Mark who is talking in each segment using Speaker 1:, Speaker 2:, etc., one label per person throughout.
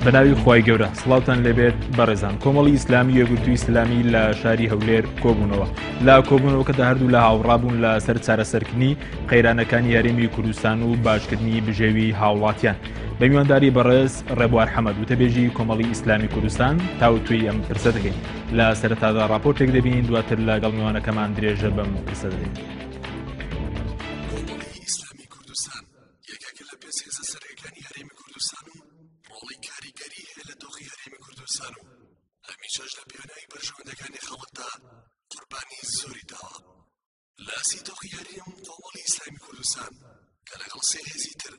Speaker 1: بەناوی خوای گەورە سڵاوتان لەبێت بەڕێزان کۆمەڵی ئیسلامی یەکگرتووی ئیسلامی لە شاری هەولێر کۆبوونەوە لا کۆبوونەوەکەدا هەردوو لە هاوڕابوون لە سەر چارەسەرکردنی قەیرانەکانی یاریمی کوردستان و باشکردنی بژێوی هاوڵاتیان بە میوانداری بەڕێز ڕێبوار حەمەد وتەبێژی کۆمەڵی ئیسلامی کوردستان تاوتوی ئەم پرسە دەکەین لە سەرەتادا راپۆرتێک دەبین دواتر لەگەڵ میوانەکەمان درێژە بەم پرسە دەدەین.
Speaker 2: هەمیشەش لە پێناوی بەرژەوەندەکانی خەڵکدا قوربانی زۆری داوە. لاسی دۆخی هەرێم کۆمەڵی ئیسلامی کوردستان کە لەگەڵ سێ هێزی تر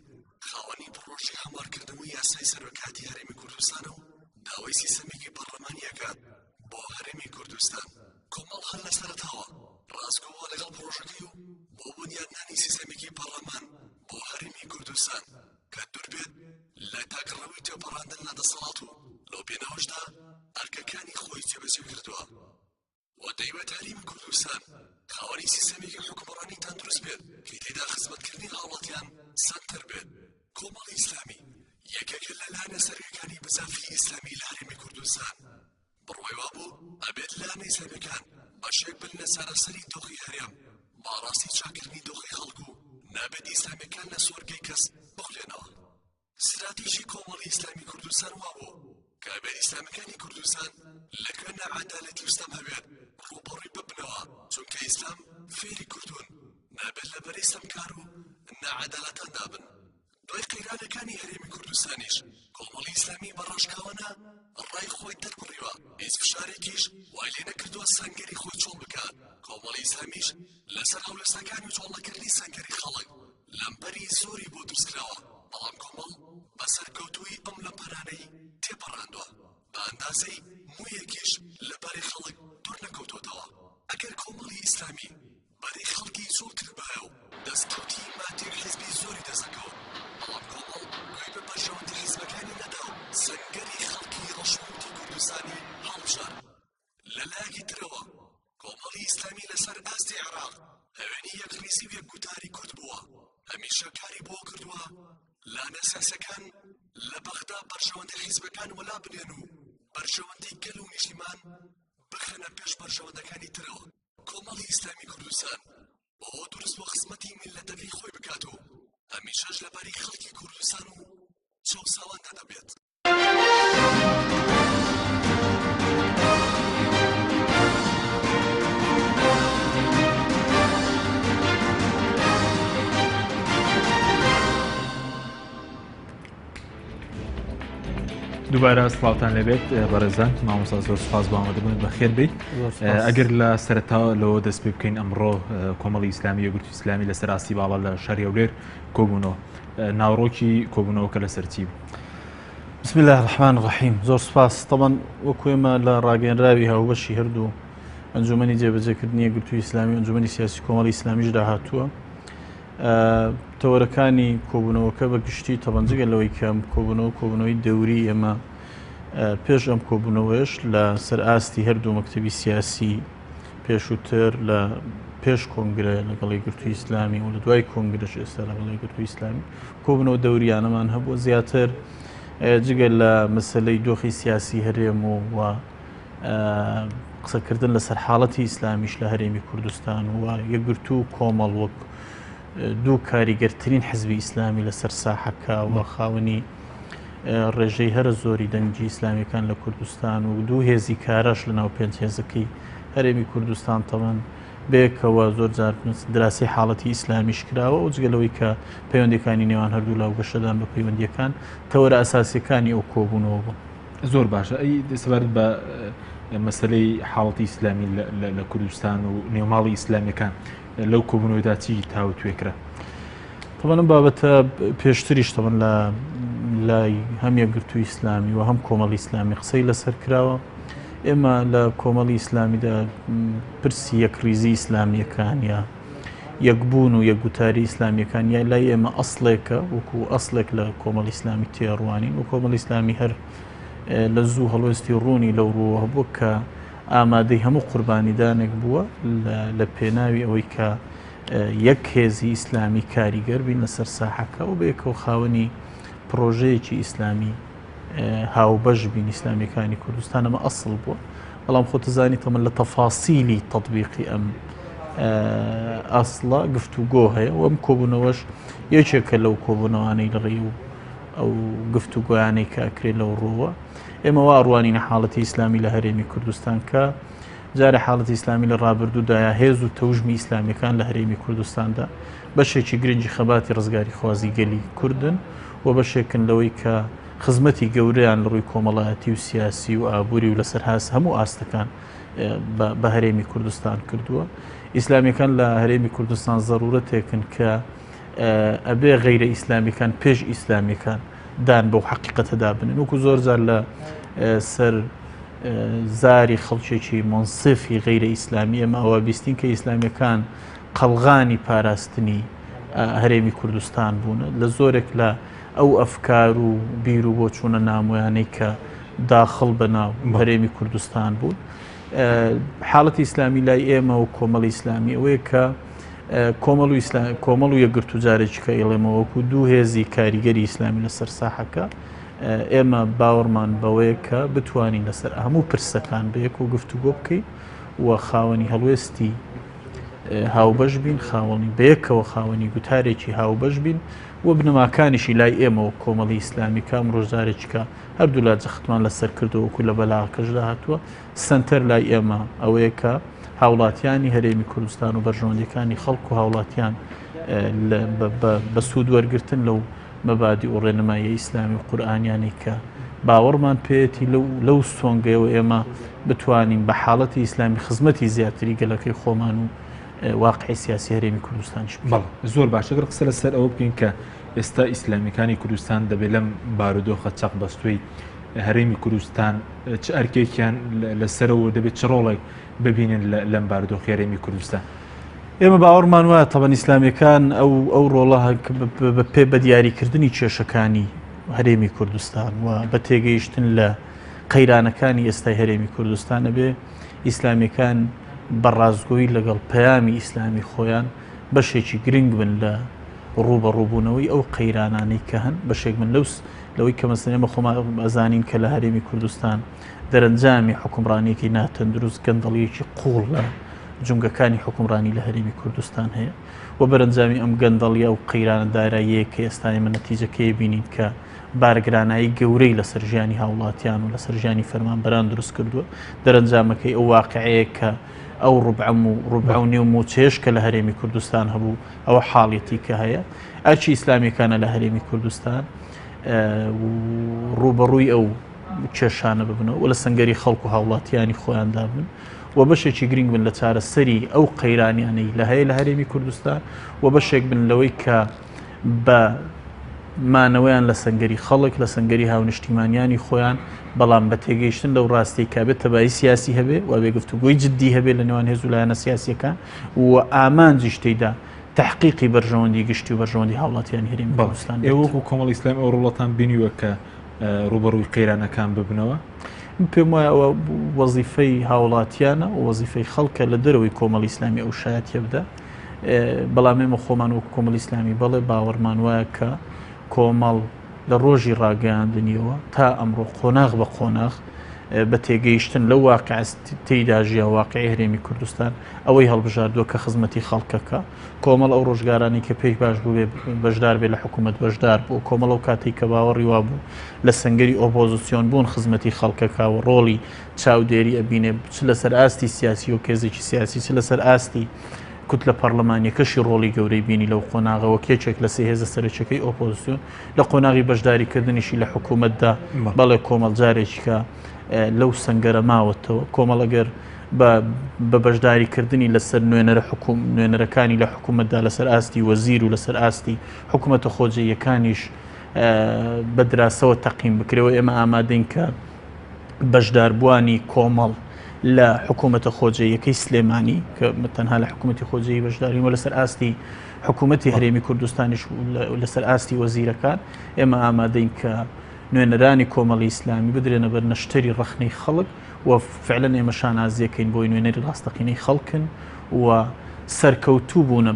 Speaker 2: خاوەنی پڕۆژی هەموارکردنەوەی یاسای سەرۆکاتی هەرێمی کوردستانە و داوای سیستەمێکی پەرلەمانیەکات بۆ هەرێمی کوردستان. کۆمەڵ هەر لە سەرەتاوە ڕازگۆوە لەگەڵ پڕۆژەکەی و بۆ بنیادنانی سیستەمێکی پەرلەمان بۆ هەرێمی کوردستان کە دووربێت لە تاگەڕەوەی تێپەڕاندن لە دەسەڵات و لەو پێناوەشدا ئەرکەکانی خۆی جێبەجێ کردووە و دەیوێت هەرێمی کوردستان خاوەنی سیستەمێکی حکومڕانی تەندروست بێت کە تێیدا خزمەتکردنی هاوڵاتیان سەنتر بێت. کۆمەڵی ئیسلامی یەکێکە لە لانە سەرەکیەکانی بزافی ئیسلامی لە هەرێمی کوردستان بڕوای وابوو ئەبێت لانە ئیسلامیەکان بەشێک بن لە سارەسەری دۆخی هەرێم باڕاستی چاکردنی دۆخی خەڵک و نابێت ئیسلامیەکان لە سوورگەی کەس بخولێنەوە. استراتیژی کۆمەڵی ئیسلامی کوردستان وابوو کە ئەبێت ئیسلامیەکانی کوردستان لەکوێ نەعەدالەتی وستەم هەبێت ڕووبەڕووی ببنەوە چونکە ئیسلام فێری کوردون نابێت لە بەرەی سەمکار و نەعەدالەتاندا بن. دوای قەیرانەکانی هەرێمی کوردستانیش کۆمەڵی ئیسلامی بەڕاشکاوانە ڕای خۆی دەربڕیوە هیچ فشارێکیش وای لێ نەکردووە سەنگەری خۆی چۆڵ بکات. کۆمەڵی ئیسلامیش لەسەر هەولێرسەکانی و چۆڵەکردنی سەنگەری خەڵک لەمبەری زۆری بۆ دروستکراوە بەڵام کۆمەڵ بەسەر کەوتووی ئەم لەمپەرانەی تێپەڕاندووە بە ئەندازەی موویەکیش لەبەری خەڵک دوور نەکەوتۆتەوە. ئەگەر کۆمەڵی ئیسلامی بەرەی خەڵکی زۆر کردبایە و دەستکەوتی ماتێک حیزبی زۆری دەزەکەوت بەڵام کۆمەڵ گوێی بە بەرژەوەندی حیزبەکانی نەدا و سەنگەری خەڵکی ڕەشنوتی کوردستانی هەڵبژار. لە لایەکی ترەوە کۆمەڵی ئیسلامی لەسەر ئاستی عێراق هەوێنی یەک ڕیزی و یەک گوتاری کورد بووە هەمیشە کاری بۆ کردووە لانە سیاسەکان لە بەغدا بەرژەوەندی حیزبەکان وەلا بنێن و بەرژەوەندی گەل و نیشتیمان بخەنە پێش بەرژەوەندەکانی ترەوە. کۆمەڵی ئیسلامی کوردستان بۆ دروست بۆ خزمەتی میلەتەکەی خۆی بکات و هەمیشەش لەبەری خەڵکی کوردستان و چاوساواندا دەبێت.
Speaker 1: دووبارە سڵاوتان لەبێت بەڕێزان مامۆستا زۆر سپاس بۆ ئامادەبوون بەخێر بیت. ئەگەر لە سەرەتا لەوە دەست پێ بکەین ئەمڕۆ کۆمەڵی ئیسلامی یەکگرتووی ئیسلامی لەسەر ئاستی باڵا لە شاری هەولێر کۆبوونەوە ناوڕۆکی کۆبوونەوەکە لەسەر چی بوو؟
Speaker 3: بسم الله الرحمن الرحیم. زۆر سپاس. طبعاً وەکو ئێمە لە ڕاگەیەنراوی هاوبەشی هەردوو ئەنجومەنی جێبەجێکردنی یەکگرتووی ئیسلامی و ئەنجومەنی سیاسی کۆمەڵی ئیسلامیشدا هاتووە. تەوەرەکانی کۆبوونەوەکە بە گشتی طبعاً جگە لەوەی کە کۆبوونەوەی دەوری ئێمە پێش ئەم کۆبوونەوەش لە سەر ئاستی هەردوو مەکتەبی سیاسی پێشووتر لە پێش کۆنگرە لەگەڵ یەکگرتووی ئیسلامی و لە دوای کۆنگرەش ئێستا لەگەڵ یەکگرتووی ئیسلامی کۆبوونەوە دەوریانەمان هەبووە زیاتر جگە لە مەسەلەی دۆخی سیاسی هەرێم و قسەکردن لەسەر حاڵەتی ئیسلامیش لە هەرێمی کوردستان و یەکگرتوو کۆمەڵ وەک دوو کاریگەرترین حزبی ئیسلامی لەسەر ساحەکە و خاوەنی ڕێژەی هەرە زۆری دەنگی ئیسلامیەکان لە کوردستان و دوو هێزی کاراش لە ناو پێنج هێزەکەی هەرێمی کوردستان تەمەن بێکەوە زۆر جار دراسی حاڵەتی ئیسلامیش کراوە و جگەلەوەی کە پەیوەندیەکانی نێوان هەردوو لاو گەشەدان بە پەیوەندیەکان تەوەرە ئەساسیەکانی ئەو کۆبوونەوە بوو.
Speaker 1: زۆر باشە. ئەی دەسەبارەت بە مەسەلەی حاڵەتی ئیسلامی لە کوردستان و نێوماڵی ئیسلامیەکان لەو کۆبوونەوەدا چی تاوتوێکرا؟
Speaker 3: طبعاً ئەم بابەتە پێشتریش طبعاً لە لای هەم یەکگرتووی ئیسلامی و هەم کۆمەڵی ئیسلامی قسەی لەسەر کراوە. ئێمە لە کۆمەڵی ئیسلامیدا پرسی یەکریزی ئیسلامیەکان یا یەکبوون و یەکگوتاری ئیسلامیەکان یا لای ئێمە ئەسڵێکە وەکو ئەسڵێک لە کۆمەڵی ئیسلامی تێڕوانین و کۆمەڵی ئیسلامی هەر لە زوو هەڵوێستی ڕوونی لەو ڕووە هەبووە کە ئامادەی هەموو قوربانیدانێک بووە لە پێناوی ئەوەی کە یەک هێزی ئیسلامی کاریگەر بین لەسەر ساحەکە و بەیەکەوە خاوەنی پرۆژەیەکی ئیسلامی هاوبەش بین ئیسلامیەکانی کوردستان ئەمە ئەسڵ بووە بەڵام خۆتەزانی تەمە لە تەفاسیلی تەطبیقی ئەم ئەسڵە گفتوگۆ هەیە و ئەم کۆبوونەوەش یەکێکە لەو کۆبوونەوانەی لەڕێی و ئەو گفتوگۆیانەی کە ئەکرێت لەو ڕۆوە ئێمە وا ڕوانینە حاڵەتی ئیسلامی لە هەرێمی کوردستان کە جارە حاڵەتی ئیسلامی لە ڕابردوودایە هێز و تەوژمی ئیسلامیەکان لە هەرێمی کوردستاندا بەشێکی گرنگی خەباتی ڕزگاری خوازی گەلی کوردن و بەشێکن لەوەی کە خزمەتی گەورەیان لە ڕووی کۆمەڵایەتی و سیاسی و ئابووری و لەسەر هاست هەموو ئاستەکان بە هەرێمی کوردستان کردووە ئیسلامیەکان لە هەرێمی کوردستان زەرورەتێکن کە ئەبێ غەیرە ئیسلامیەکان پێش ئیسلامیەکان دان بەو حەقیقەتەدا بنن وەکو زۆر جار لە سەر زاری خەڵکێکی منصفی غەیرە ئیسلامی ئەمە ئەوە بیستین کە ئیسلامیەکان قەڵغانی پاراستنی هەرێمی کوردستان بوونە لە زۆرێک لە ئەو ئەفکار و بیر و بۆ چوونە نامۆیانەی کە داخڵ بەناو هەرێمی کوردستان بوون حاڵەتی ئیسلامی لای ئێمە و کۆمەڵی ئیسلامی ئەوەیە کە کۆمەڵ و یەکگرت و جارێکی کە ئێڵێمەوە وەکو دوو هێزی کاریگەری ئیسلامی لەسەر ساحەکە ئێمە باوەڕمان بەوەیە کە بتوانین لەسەر هەموو پرسەکان بەیەک و گفتوگۆ بکەین و خاوەنی هەڵوێستی هاوبەش بین خاوەنی بەیەکەوە خاوەنی گوتارێکی هاوبەش بین و بنەماکانیشی لای ئێمەوە کۆمەڵی ئیسلامی کام ڕۆژدارێکیکە هەردوو لا جەختمان لەسەر کردەوەکو لە بەلاکەشدا هاتووە سنتەر لای ئێمە ئەوەیە کە هاوڵاتیانی هەرێمی کوردستان و بەرژەوەندەکانی خەڵک و هاوڵاتیان بە سوود وەرگرتن لەو مەبادی و ڕێنمایی ئیسلامی و قورئانیانی کە باوەڕمان پێێتی لەو سۆنگەیەوە ئێمە بتوانین بە حاڵەتی ئیسلامی خزمەتی زیاتری گەلەکەی خۆمان و واقعی سیاسی هەرێمی کوردستانیش
Speaker 1: زۆر باشەگەر قسە لەسەر ئەوە بکەین کە ئێستا ئیسلامیەکانی کوردستان دەبێت لەم بارودۆخە چەق بەستوی هەرێمی کوردستان چ ئەرکێکیان لەسەرەوە دەبێت چ ڕۆڵێک ببینن لەم بارودۆخی هەرێمی کوردستان
Speaker 3: ئێمە باوەڕمان وایە تەبەن ئیسلامیەکان ئەو ڕۆڵە پێ بە دیاریکردنی کێشەکانی هەرێمی کوردستان و بە تێگەیشتن لە قەیرانەکانی ئێستای هەرێمی کوردستانە بێ ئیسلامیەکان بەڕازگۆیی لەگەڵ پەیامی ئیسلامی خۆیان بەشێکی گرنگ بن لە ڕوبەڕووبوونەوەی ئەو قەیرانانەی کە هەن بەشێک من لەوەی کە مەسەڵەن ئێمە خۆمان ئەزانین کە لە هەرێمی کوردستان دەرەنجامی حکومڕانیەکی ناتەندروست گەندەڵیەکی قوڵ لە جونگەکانی حکومڕانی لە هەرێمی کوردستان هەیە و بەرەنجامی ئەم گەندەڵیە و قەیرانە داراییەیە کە ئێستا ئێمە نەتیجەکەی بینین کە بارگرانایی گەورەی لەسەر ژیانی هاوڵاتیان و لەسەر ژیانی فەرمانبەران دروست کردووە دەرەنجامەکەی ئەو واقعەیە کە ئەو ڕوبع و نێو موچێش کە لە هەرێمی کوردستان هەبوو ئەوە حاڵەتی کە هەیە ئەرچی ئیسلامیەکانە لە هەرێمی کوردستان ڕوبەڕووی ئەو کێشانە ببنەوە و لە سەنگەری خەڵک و هاوڵاتیانی خۆیاندا بن و بەشێکی گرنگ بن لە چارەسەری ئەو قەیرانیانەی لە هەیە لە هەرێمی کوردستان و بەشێک بن لەوەی کە بە مانەوەیان لە سەنگەری خەڵک لە سەنگەری هاونیشتیمانیانی خۆیان بەڵام بە تێگەیشتن لەو ڕاستی کا بێت تەبایی سیاسی هەبێ و بێ گفتوگۆی جددی هەبێ لە نێوان هێز و لایەنە سیاسیەکان و ئامانجی شتەیدا تحقیقی بەرژەوەندی گشتی و بەرژەوەندی هاوڵاتیانی هەرێمی کوردستان
Speaker 1: ئێوە کۆمەڵی ئیسلام ئەو ڕۆڵەتان بینیوە کە ڕوبەڕووی قەیرانەکان ببنەوە
Speaker 3: پێم وایە ئەوە وەزیفەی هاوڵاتیانە و وەزیفەی خەڵکە لە دەرەوەی کۆمەڵی ئیسلامی ئەو شایەتە بدە بەڵام ئێمە خۆمان وەکو کۆمەڵی ئیسلامی بەڵێ باوەڕمان وایە کە کۆمەڵ لە ڕۆژی ڕاگەیاندنیەوە تا ئەمڕۆ قۆناغ بە قۆناغ بە تێگەیشتن لەو واقع تێیدا ژیا واقعی هەرێمی کوردستان ئەوەی هەڵبژاردووە کە خزمەتی خەڵکەکە کۆمەڵ ئەو ڕۆژگارانی کە پێی باش بوو بەشدار بێ لە حکوومەت بەشدار بوو کۆمەڵ ئەو کاتێک کە باوەڕی وا بوو لە سەنگەری ئۆپۆزیسیۆن بوون خزمەتی خەڵکەکە و ڕۆڵی چاودێری ئەبینێ چ لەسەر ئاستی سیاسی و کێزێکی سیاسی چ لەسەر ئاستی کوت لە پەرلەمانیەکەشی ڕۆڵی گەورەی بینی لەو قۆناغەوە کێچێک لە سێ هێزە سەرچەکەی ئۆپۆزیسیۆن لە قۆناغی بەشداریکردنیشی لە حکوومەتدا بەڵێ کۆمەڵ جارێکیکە لەو سنگەرە ماوەتەوە کۆمەڵەگەر بە بەشداریکردنی لەسەر نوێنەرەکانی لە حکوومەتدا لەسەر ئاستی وەزیر و لەسەر ئاستی حکوومەتە خۆجەیەکانیش بە دراسەوە تەقیم بکرێەوە ئێمە ئامادەین کە بەشداربووانی کۆمەڵ لە حکوومەتە خۆجەیەکەی سلێمانی کە تەنها لە حکوومەتی خۆجەیی بەشدارین و لەسەر ئاستی حکوومەتی هەرێمی کوردستانیش لەسەر ئاستی وەزیرەکان ئێمە ئامادەین کە نوێنەرانی کۆمەڵی ئیسلامی بدرێنە بەر نەشتەری ڕەخنەی خەڵک و فعلەن ئێمە شانازیەکەین بۆی نوێنەری ڕاستەقینەی خەڵکن و سەرکەوتوو بوونە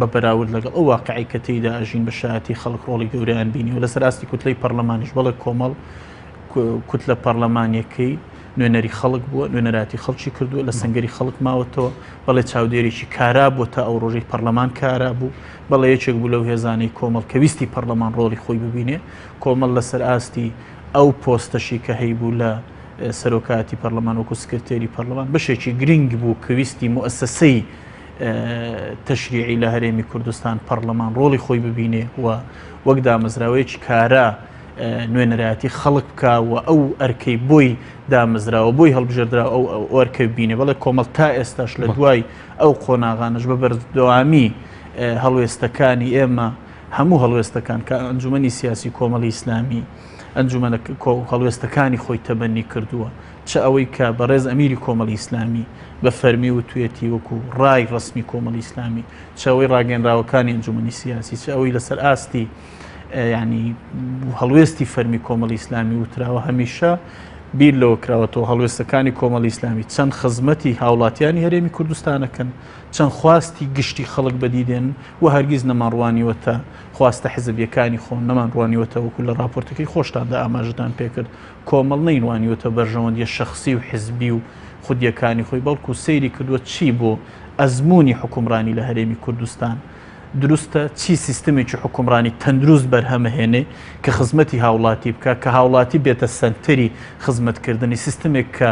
Speaker 3: بە بەراورد لەگەڵ ئەو واقعی کە تێیدا ئەژین بە شایەتی خەڵک ڕۆڵی گەورەیان بینی و لەسەر ئاستی کوتلەی پەرلەمانیش بەڵێ کۆمەڵ کوتلە پەرلەمانیەکەی نوێنەری خەڵک بووە نوێنەراتی خەڵکی کردووە لە سنگەری خەڵک ماوەتەوە بەڵێ چاودێرێکی کارا بووە تا ئەو ڕۆژەی پەرلەمان کارا بوو بەڵێ یەکێک بوو لەو هێزانەی کۆمەڵ کە ویستی پەرلەمان ڕۆڵی خۆی ببینێ کۆمەڵ لەسەر ئاستی ئەو پۆستەشی کە هەیبوو لە سەرۆکاتی پەرلەمان وەکو سکرتێری پەرلەمان بەشێکی گرنگ بوو کە ویستی مؤسسەی تەشریعی لە هەرێمی کوردستان پەرلەمان ڕۆڵی خۆی ببینێ و وەک دامەزراوەیەکی کارا نوێنەرایەتی خەڵک بکە و ئەو ئەرکەی بۆی دامەزراوە بۆی هەڵبژێردرا ئەو ئەرکە بینێ بەڵێ کۆمەڵ تا ئێستاش لە دوای ئەو قۆناغانش بە بەردەوامی هەڵوێستەکانی ئێمە هەموو هەڵوێستەکان کە ئەنجومەنی سیاسی کۆمەڵی ئیسلامی ئەنجومەنە هەڵوێستەکانی خۆی تەبەنی کردووە چ ئەوەی کە بەڕێز ئەمیری کۆمەڵی ئیسلامی بە فەرمی و توێتی وەکو ڕای ڕسمی کۆمەڵی ئیسلامی چ ئەوەی ڕاگەنراوەکانی ئەنجومەنی سیاسی چ ئەوەی لەسەر ئاستی ینی هەڵوێستی فەرمی کۆمەڵی ئیسلامی وتراوە هەمیشە بیر لەوە کراوەتەوە هەڵوێستەکانی کۆمەڵی ئیسلامی چەند خزمەتی هاوڵاتیانی هەرێمی کوردستانەکەن چەند خواستی گشتی خەڵک بەدیدێن و هەرگیز نەمانڕوانیوەتە خواستە حزبیەکانی خۆن نەمانڕوانیوەتە وەکو لە راپۆرتەکەی خۆشتاندا ئاماژدان پێکرد کۆمەڵ نەیڕوانیوەتە بەرژەوەندیە شەخسی و حزبی و خودیەکانی خۆی بەڵکو سەیری کردووە چی بۆ ئەزمموی حکومڕانی لە هەرێمی کوردستان دروستە چی سیستمێکی حکومڕانی تەندروست بەرهەمەهێنێ کە خزمەتی هاوڵاتی بکە کە هاوڵاتی بێتە سنتەری خزمەتکردنی سیستمێک کە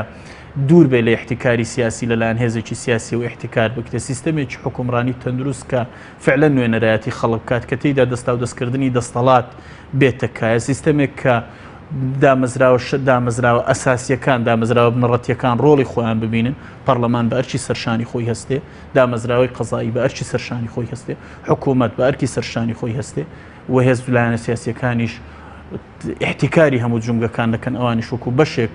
Speaker 3: دوور بێ لە احتیکاری سیاسی لەلایەن هێزێکی سیاسی و احتیکار بکرێت سیستمێکی حکومڕانی تەندروست کە فعلا نوێنەرایەتی خەڵک بکات کە تێیدا دەستا و دەستکردنی دەستەڵات بێتەکایە سیستمێک کە دامەزراوە ئەساسیەکان دامەزراوە بنەڕەتیەکان ڕۆڵی خۆیان ببینن پەرلەمان بە ئەرکی سەرشانی خۆی هەستێ دامەزراوەی قەزایی بە ئەرکی سەرشانی خۆی هەستێ حکوومەت بە ئەرکی سەرشانی خۆی هەستێ و هێز لایەنە سیاسیەکانیش احتیکاری هەموو جونگەکان دەکەن ئەوانیش وەکو بەشێک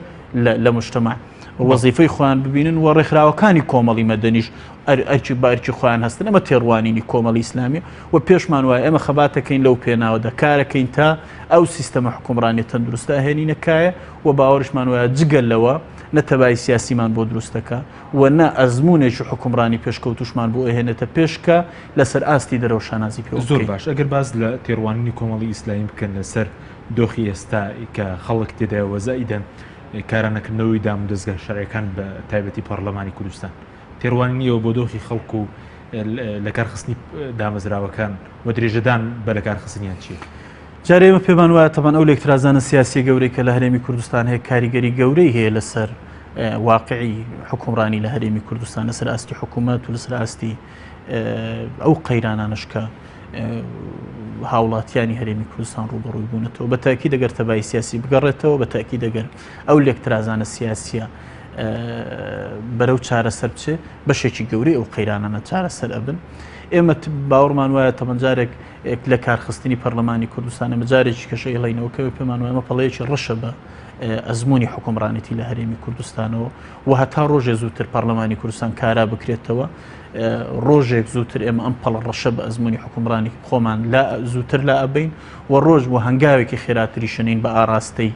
Speaker 3: لە مجتەمع وەزیفەی خۆیان ببینن و ڕێکخراوەکانی کۆمەڵی مەدەنیش ئەرکی بارکی خۆیان هەستن ئەمە تێڕوانینی کۆمەڵی ئیسلامی و پێشمان وایە ئێمە خەباتەکەین لەو پێناوەدا کارەکەین تا ئەو سیستەمە حکومڕانی تەندروستە هێنینەکایە و باوەڕشمان وایە جگەل لەوە نەتەبای سیاسیمان بۆ دروستەکە و نە ئەزمونێکی حکومڕانی پێشکەوتوشمان بۆ ئەهێنێتە پێشکە لەسەر ئاستی دەرەوە شانازی پێ
Speaker 1: زۆر باش ئەگەر باز لە تێڕوانینی کۆمەڵی ئیسلامی بکەن لەسەر دۆخی ئێستا کە خەڵک تێدا وەزایدەن کارانەکردنەوەی دام دەستگا شەرعەکان بە تایبەتی پەرلەمانی کوردستان تێڕوانینیەوە بۆ دۆخی خەڵکو و لە کارخستنی دامەزراوەکان و درێژەدان بە لە کارخستنیان چیە؟
Speaker 3: جارێ ئێمە پێمان وایە تەمان ئەو لێکترازانە سیاسی گەورەی کە لە هەرێمی کوردستان هەیە کاریگەری گەورەی هەیە لەسەر واقعی حکومڕانی لە هەرێمی کوردستان لەسەر ئاستی حکوومەت و لەسەر ئاستی ئەو قەیرانانش کە هاوڵاتیانی هەرێمی کوردستان ڕوبەڕووی بوونەتەوە بە تاکی دەگەر تەبای سیاسی بگەڕێتەوە بە تاکی دەگەر ئەو لێکترازانە سیاسیە بەرەو چارەسەر بچێ بەشێکی گەورەی ئەو قەیرانانە چارەسەر ئەبن ئێمە باوەڕمان وایە تەمەنجارێک لە کارخستنی پەرلەمانی کوردستانە مەجارێکی کەشەی هەڵینەوەکەوە پێمان وایە ئەمە پەڵەیەکی ڕەشە بە ئەزمموی حکومڕانێتی لە هەرێمی کوردستانەوە و هەتا ڕۆژێ زووتر پەرلەمانی کوردستان کارا بکرێتەوە ڕۆژێک زووتر ئێمە ئەم پەڵە ڕەشە بە ئەزمموی حکومڕانی خۆمان زووتر لا ئەبین و ڕۆژ بۆ هەنگاوێکی خێراتری شنین بە ئاراستەی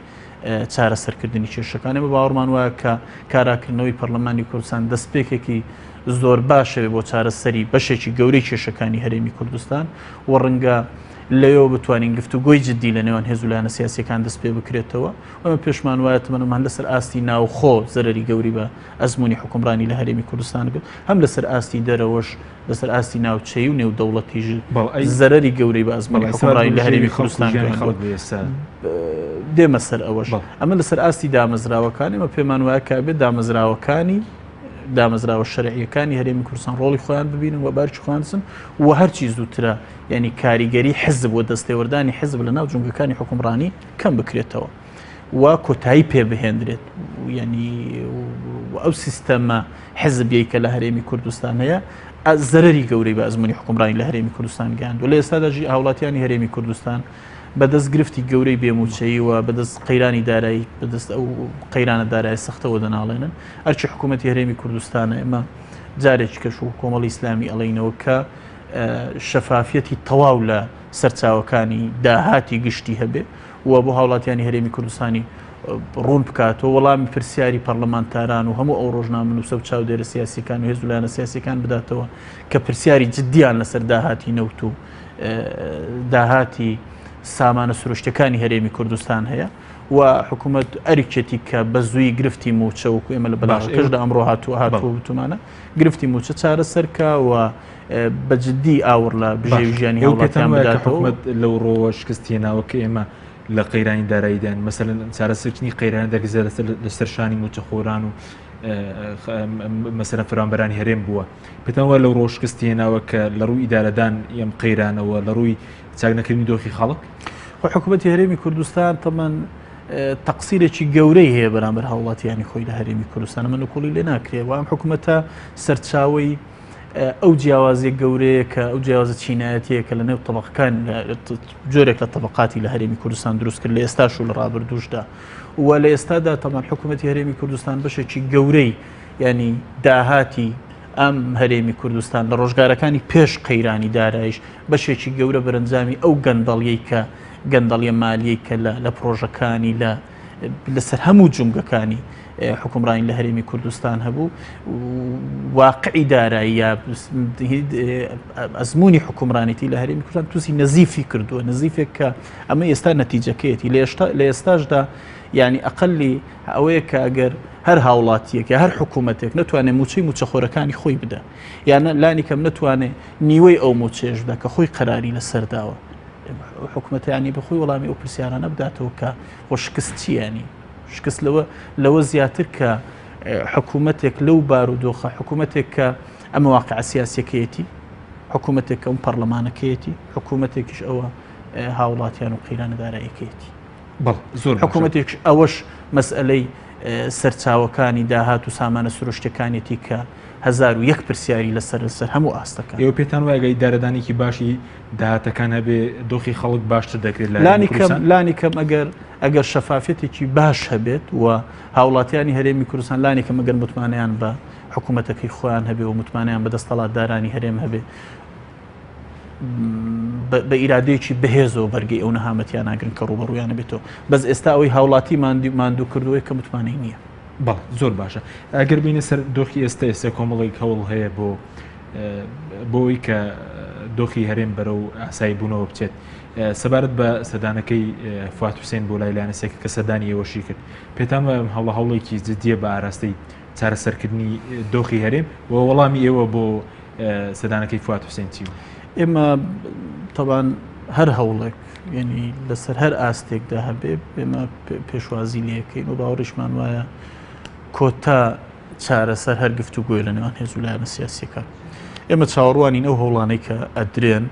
Speaker 3: چارەسەرکردنی کێشەکان ئێمە باوەڕمان وایە کە کاراکردنەوەی پەرلەمانی کوردستان دەستپێکێکی زۆر باشەوێ بۆ چارەسەری بەشێکی گەورەی کێشەکانی هەرێمی کوردستان و ڕەنگە لەوێ بتوانین گفتوگۆی جددی لە نێوان هێزولانە سیاسیەکان دەست پێ بکرێتەوە ئەمە پێشمان وایە تەمەنەمان لەسەر ئاستی ناوخۆ زەرری گەوری بە ئەزمموی حکومڕانی لە هەرێمی کوردستان کرد هەم لەسەر ئاستی دەرەوەش لەسەر ئاستی ناوچەی و نێودەوڵەتیژ زەرری گەورەی بە ئەزمموی حکومڕانی لە هەرێمی کوردستان دێمە سەر ئەوەش ئەمە لەسەر ئاستی دامەزراوەکان ئێمە پێمان وایە کە بێت دامەزراوەکانی دامەزراوە شەرعیەکانی هەرێمی کوردستان ڕۆڵی خۆیان ببینن و بارچی خۆیانسن و هەرچی زووترە یعنی کاریگەری حزب و دەستێوەردانی حزب لە ناو جونگەکانی حکومڕانی کەم بکرێتەوە و کۆتایی پێ بهێنرێت یعنی ئەو سیستەمە حزبیەی کە لە هەرێمی کوردستان هەیە زەرری گەورەی بە ئەزمموی حکومڕانی لە هەرێمی کوردستان گەاندووە لە ئێستاداژی هاوڵاتیانی هەرێمی کوردستان بەدەست گرفتی گەورەی بێموچەیی و بەدەست قەیرانی دارایی بەدەست ئەو قەیرانە دارایی سەختەوە دەناڵێنن هەرچی حکوومەتی هەرێمی کوردستانە ئێمە جارێکی کەش و کۆمەڵی ئیسلامی ئەڵێنەوە کە شەفافیەتی تەواو لە سەرچاوەکانی داهاتی گشتی هەبێ و بۆ هاوڵاتیانی هەرێمی کوردستانی ڕوون بکاتەوە وەڵامی پرسیاری پەرلەمانتاران و هەموو ئەو ڕۆژنامە نووسە و چاودێرە سیاسیەکان و هێز و لایەنە سیاسیەکان بداتەوە کە پرسیاری جددیان لەسەر داهاتی نەوت و داهاتی سامانە سروشتەکانی هەرێمی کوردستان هەیە و حکوومەت ئەریکێتی کە بە زووی گرفتی موچە وکو ئێمە لە بەلاکەشدا ئەمڕۆ هاتووە بتومانە گرفتی موچە چارە سەرکە و بەجددی ئاور لە بژێوی ژیانی هەوڵاتیان بداتەوە
Speaker 1: لەو ڕۆوە شکستێناوە کە ئێمە لە قەیرانی داراییدان مەسەلەن چارەسەرچنی قەیرانە دەگزە لەسەر شانی موچەخۆران و مەسەلەن فەرمانبەرانی هەرێم بووە پێتەوە لەو ڕۆ شکستێناوە کە لە ڕووی ئیدارەدان ئەم قەیرانەوە لە ڕووی چاکنەکردنی دۆخی خەڵک
Speaker 3: حکوومەتی هەرێمی کوردستان تەمان تەقسیرێکی گەورەی هەیە بەرامبەر هاوڵاتیانی خۆی لە هەرێمی کوردستان ئەمە نەکۆڵی لێ ناکرێت و ئەم حکوومەتە سەرچاوی ئەو جیاوازیە گەورەیە کە ئەو جیاوازە چینایەتەیە کە لە نێو تەبەقەکان جۆرێک لە تەبەقاتی لە هەرێمی کوردستان دروست کرد لە ئێستاش و لە ڕابردووشدا و لە ئێستادا تەمان حکوومەتی هەرێمی کوردستان بەشێکی گەورەی ینی داهاتی ئەم هەرێمی کوردستان لە ڕۆژگارەکانی پێش قەیرانی دارایش بەشێکی گەورە بەرەنجامی ئەو گەندەڵیەی کە گەندەڵیە مالیەی کە لە پرۆژەکانی لەسەر هەموو جومگەکانی حکومڕانی لە هەرێمی کوردستان هەبوو واقعی دارایی ئەزمموی حکومڕانێتی لە هەرێمی کوردستان تووسی نەزیفی کردووە نەزیفێک کە ئەمە ئێستا نەتیجەکەیەتی لە ئێستاشدا ینی ئەقلی ئەوەیە کە ئەگەر هەر هاوڵاتیەک یا هەر حکوومەتێک نتوانێت موچەی موچەخۆرەکانی خۆی بدە یانە لانی کەم نتوانێت نیوەی ئەو موچێشدا کە خۆی قەراری لەسەرداوە حکوومەتیانی بەخۆی وەڵامی ئەو پرسیارانە بداتەوە کە خۆ شکست چیانی شکست لەوە زیاتر کە حکوومەتێک لەو بارودۆخە حکوومەتێک کە ئەمە واقع سیاسیەکەیەتی حکوومەتێک کە ئەم پەرلەمانەکەیەتی حکوومەتێکیش ئەوە هاوڵاتیان و قەیرانە داراییەکەیەتی
Speaker 1: زۆر
Speaker 3: حکوومەتێک ئەوەش مەسئلەی سەرچاوەکانی داهات و سامانە سروشتەکانێتی کە 1001 پرسیاری لەسەر هەموو ئاستەکە
Speaker 1: ئێوە پێتان وایگەی دارەدانێکی باشی داهاتەکان هەبێ دۆخی خەڵک باشتر دەکرێت
Speaker 3: لانی کەم ئەگەر شەفافەتێکی باش هەبێت و هاوڵاتیانی هەرێمی کوردستان لانی کەم ئەگەر متمانیان بە حکوومەتەکەی خۆیان هەبێ و متمانیان بە دەستەڵاتدارانی هەرێم هەبێ بە ئیرادەیەکی بەهێزەوە بەرگی ئەو نەهامەتیان ناگرن کە ڕوبەڕوویانە بێتەوە بەس ئێستا ئەوەی هاوڵاتی ماندوو کردووەی کە متمانەی نییە
Speaker 1: زۆر باشە ئەگەر بینە سەر دۆخی ئێستا کۆمەڵێک هەوڵ هەیە بۆی کە دۆخی هەرێم بەرە و ئاسایی بوونەوە بچێت سەبارەت بە سەدانەکەی فواد حوسێن بۆ لای لایەنەسێک کە سەدانی ئێوەشی کرد پێتان هەوڵێکی جددیە بە ئاراستەی چارەسەرکردنی دۆخی هەرێم و وەڵامی ئێوە بۆ سەدانەکەی فواد حوسێن چی
Speaker 3: ئێمە طبعاً هەر هەوڵێک یعنی لەسەر هەر ئاستێکدا هەبێ ئێمە پێشوازی لەکەین و باوەڕیشمان وایە کۆتا چارەسەر هەر گفتوگۆی لە نێوان هێز و لایەنە سیاسیەکان ئێمە چاوەڕوانین ئەو هەوڵانەی کە ئەدرێن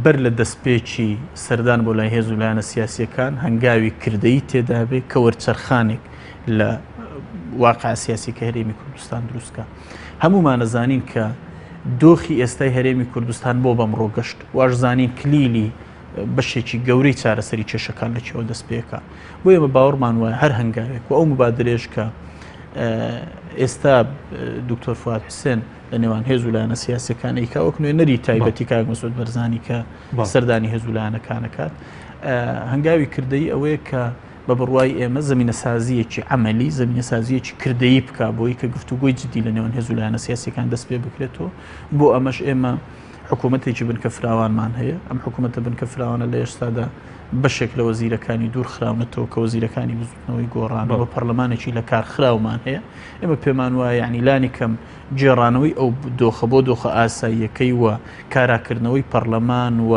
Speaker 3: بەر لە دەستپێکی سەردان بۆ لای هێز و لایەنە سیاسیەکان هەنگاوی کردەی تێدا بێ کە وەرچەرخانێک لە واقع سیاسی کە هەرێمی کوردستان دروستکە هەمومان نەزانین کە دۆخی ئێستای هەرێمی کوردستان بۆ بەمڕۆ گەشت واش زانین کلیلی بەشێکی گەورەی چارەسەری کێشەکان لەکێوە دەست پێکە بۆ ئێمە باوەڕمان وایە هەر هەنگاوێک و ئەو مبادرێش کە ئێستا دکتۆر فواد حوسێن لە نێوان هێز و لایەنە سیاسیەکانی کە وەک نوێنەری تایبەتی کاک مەسعود بەرزانی کە سەردانی هێز و لایەنەکانەکات هەنگاوی کردەی ئەوەیە کە بە بڕوای ئێمە زمینەسازیەکی عەمەلی زمینەسازیەکی کردەیی بکا بۆی کە گفتوگۆی جددی لە نێوان هێز و لایەنە سیاسیەکان دەست پێ بکرێتەوە بۆ ئەمەش ئێمە حکوومەتێکی بنکە فراوانمان هەیە ئەم حکوومەتە بنکە فراوانە لە ئێستادا بەشێک لە وەزیرەکانی دوور خراونەتەوە کە وەزیرەکانی بزوتنەوەی گۆڕانەوە پەرلەمانێکی لە کار خراومان هەیە ئێمە پێمان وایە یعنی لانی کەم جێڕانەوەی ئەو دۆخە بۆ دۆخە ئاساییەکەی وە کاراکردنەوەی پەرلەمان و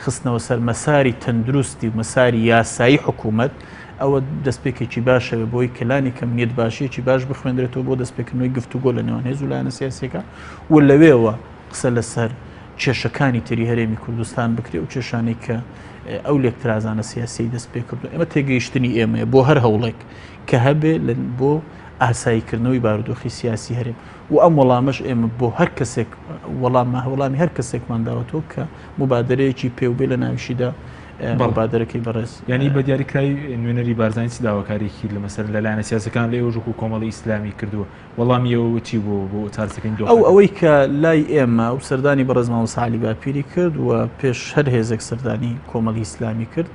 Speaker 3: خستنەوە سەر مەساری تەندروستی و مەساری یاسایی حکوومەت ئەوە دەستپێکێکی باشەوە بۆی کەلانی کەم نیەت باشیەکی باش بخوێندرێتەوە بۆ دەستپێکردنەوەی گفتوگۆ لە نێوان هێز و لایەنە سیاسیەکان و لەوێەوە قسە لەسەر کێشەکانی تری هەرێمی کوردستان بکرێ و کێشانەی کە ئەو لێکترازانە سیاسی دەست پێ کردو ئێمە تێگەیشتنی ئێمەیە بۆ هەر هەوڵێک کە هەبێ بۆ ئاساییکردنەوەی بارودۆخی سیاسی هەرێم و ئەم وەڵامەش ئێمە بۆ هەر کەسێک وەڵامی هەر کەسێکمان داوەتەوە کە مبادرەیەکی پێوبێ لە ناویشیدا مبادرەکەی بەڕێز
Speaker 1: ینی بە دیاریکراوی نوێنەری بارزانانی چ داواکاریکی لە مەسەر لەلایەنە سیاسەکان لە ئێوەژ و کۆمەڵی ئیسلامی کردووە وەڵامی ئەوە چی بۆ چارەسەکەی دۆخ
Speaker 3: ئەوەی کە لای ئێمە و سەردانی بەڕێز مامۆستا عەلی باپیری کرد و پێش هەر هێزێک سەردانی کۆمەڵی ئیسلامی کرد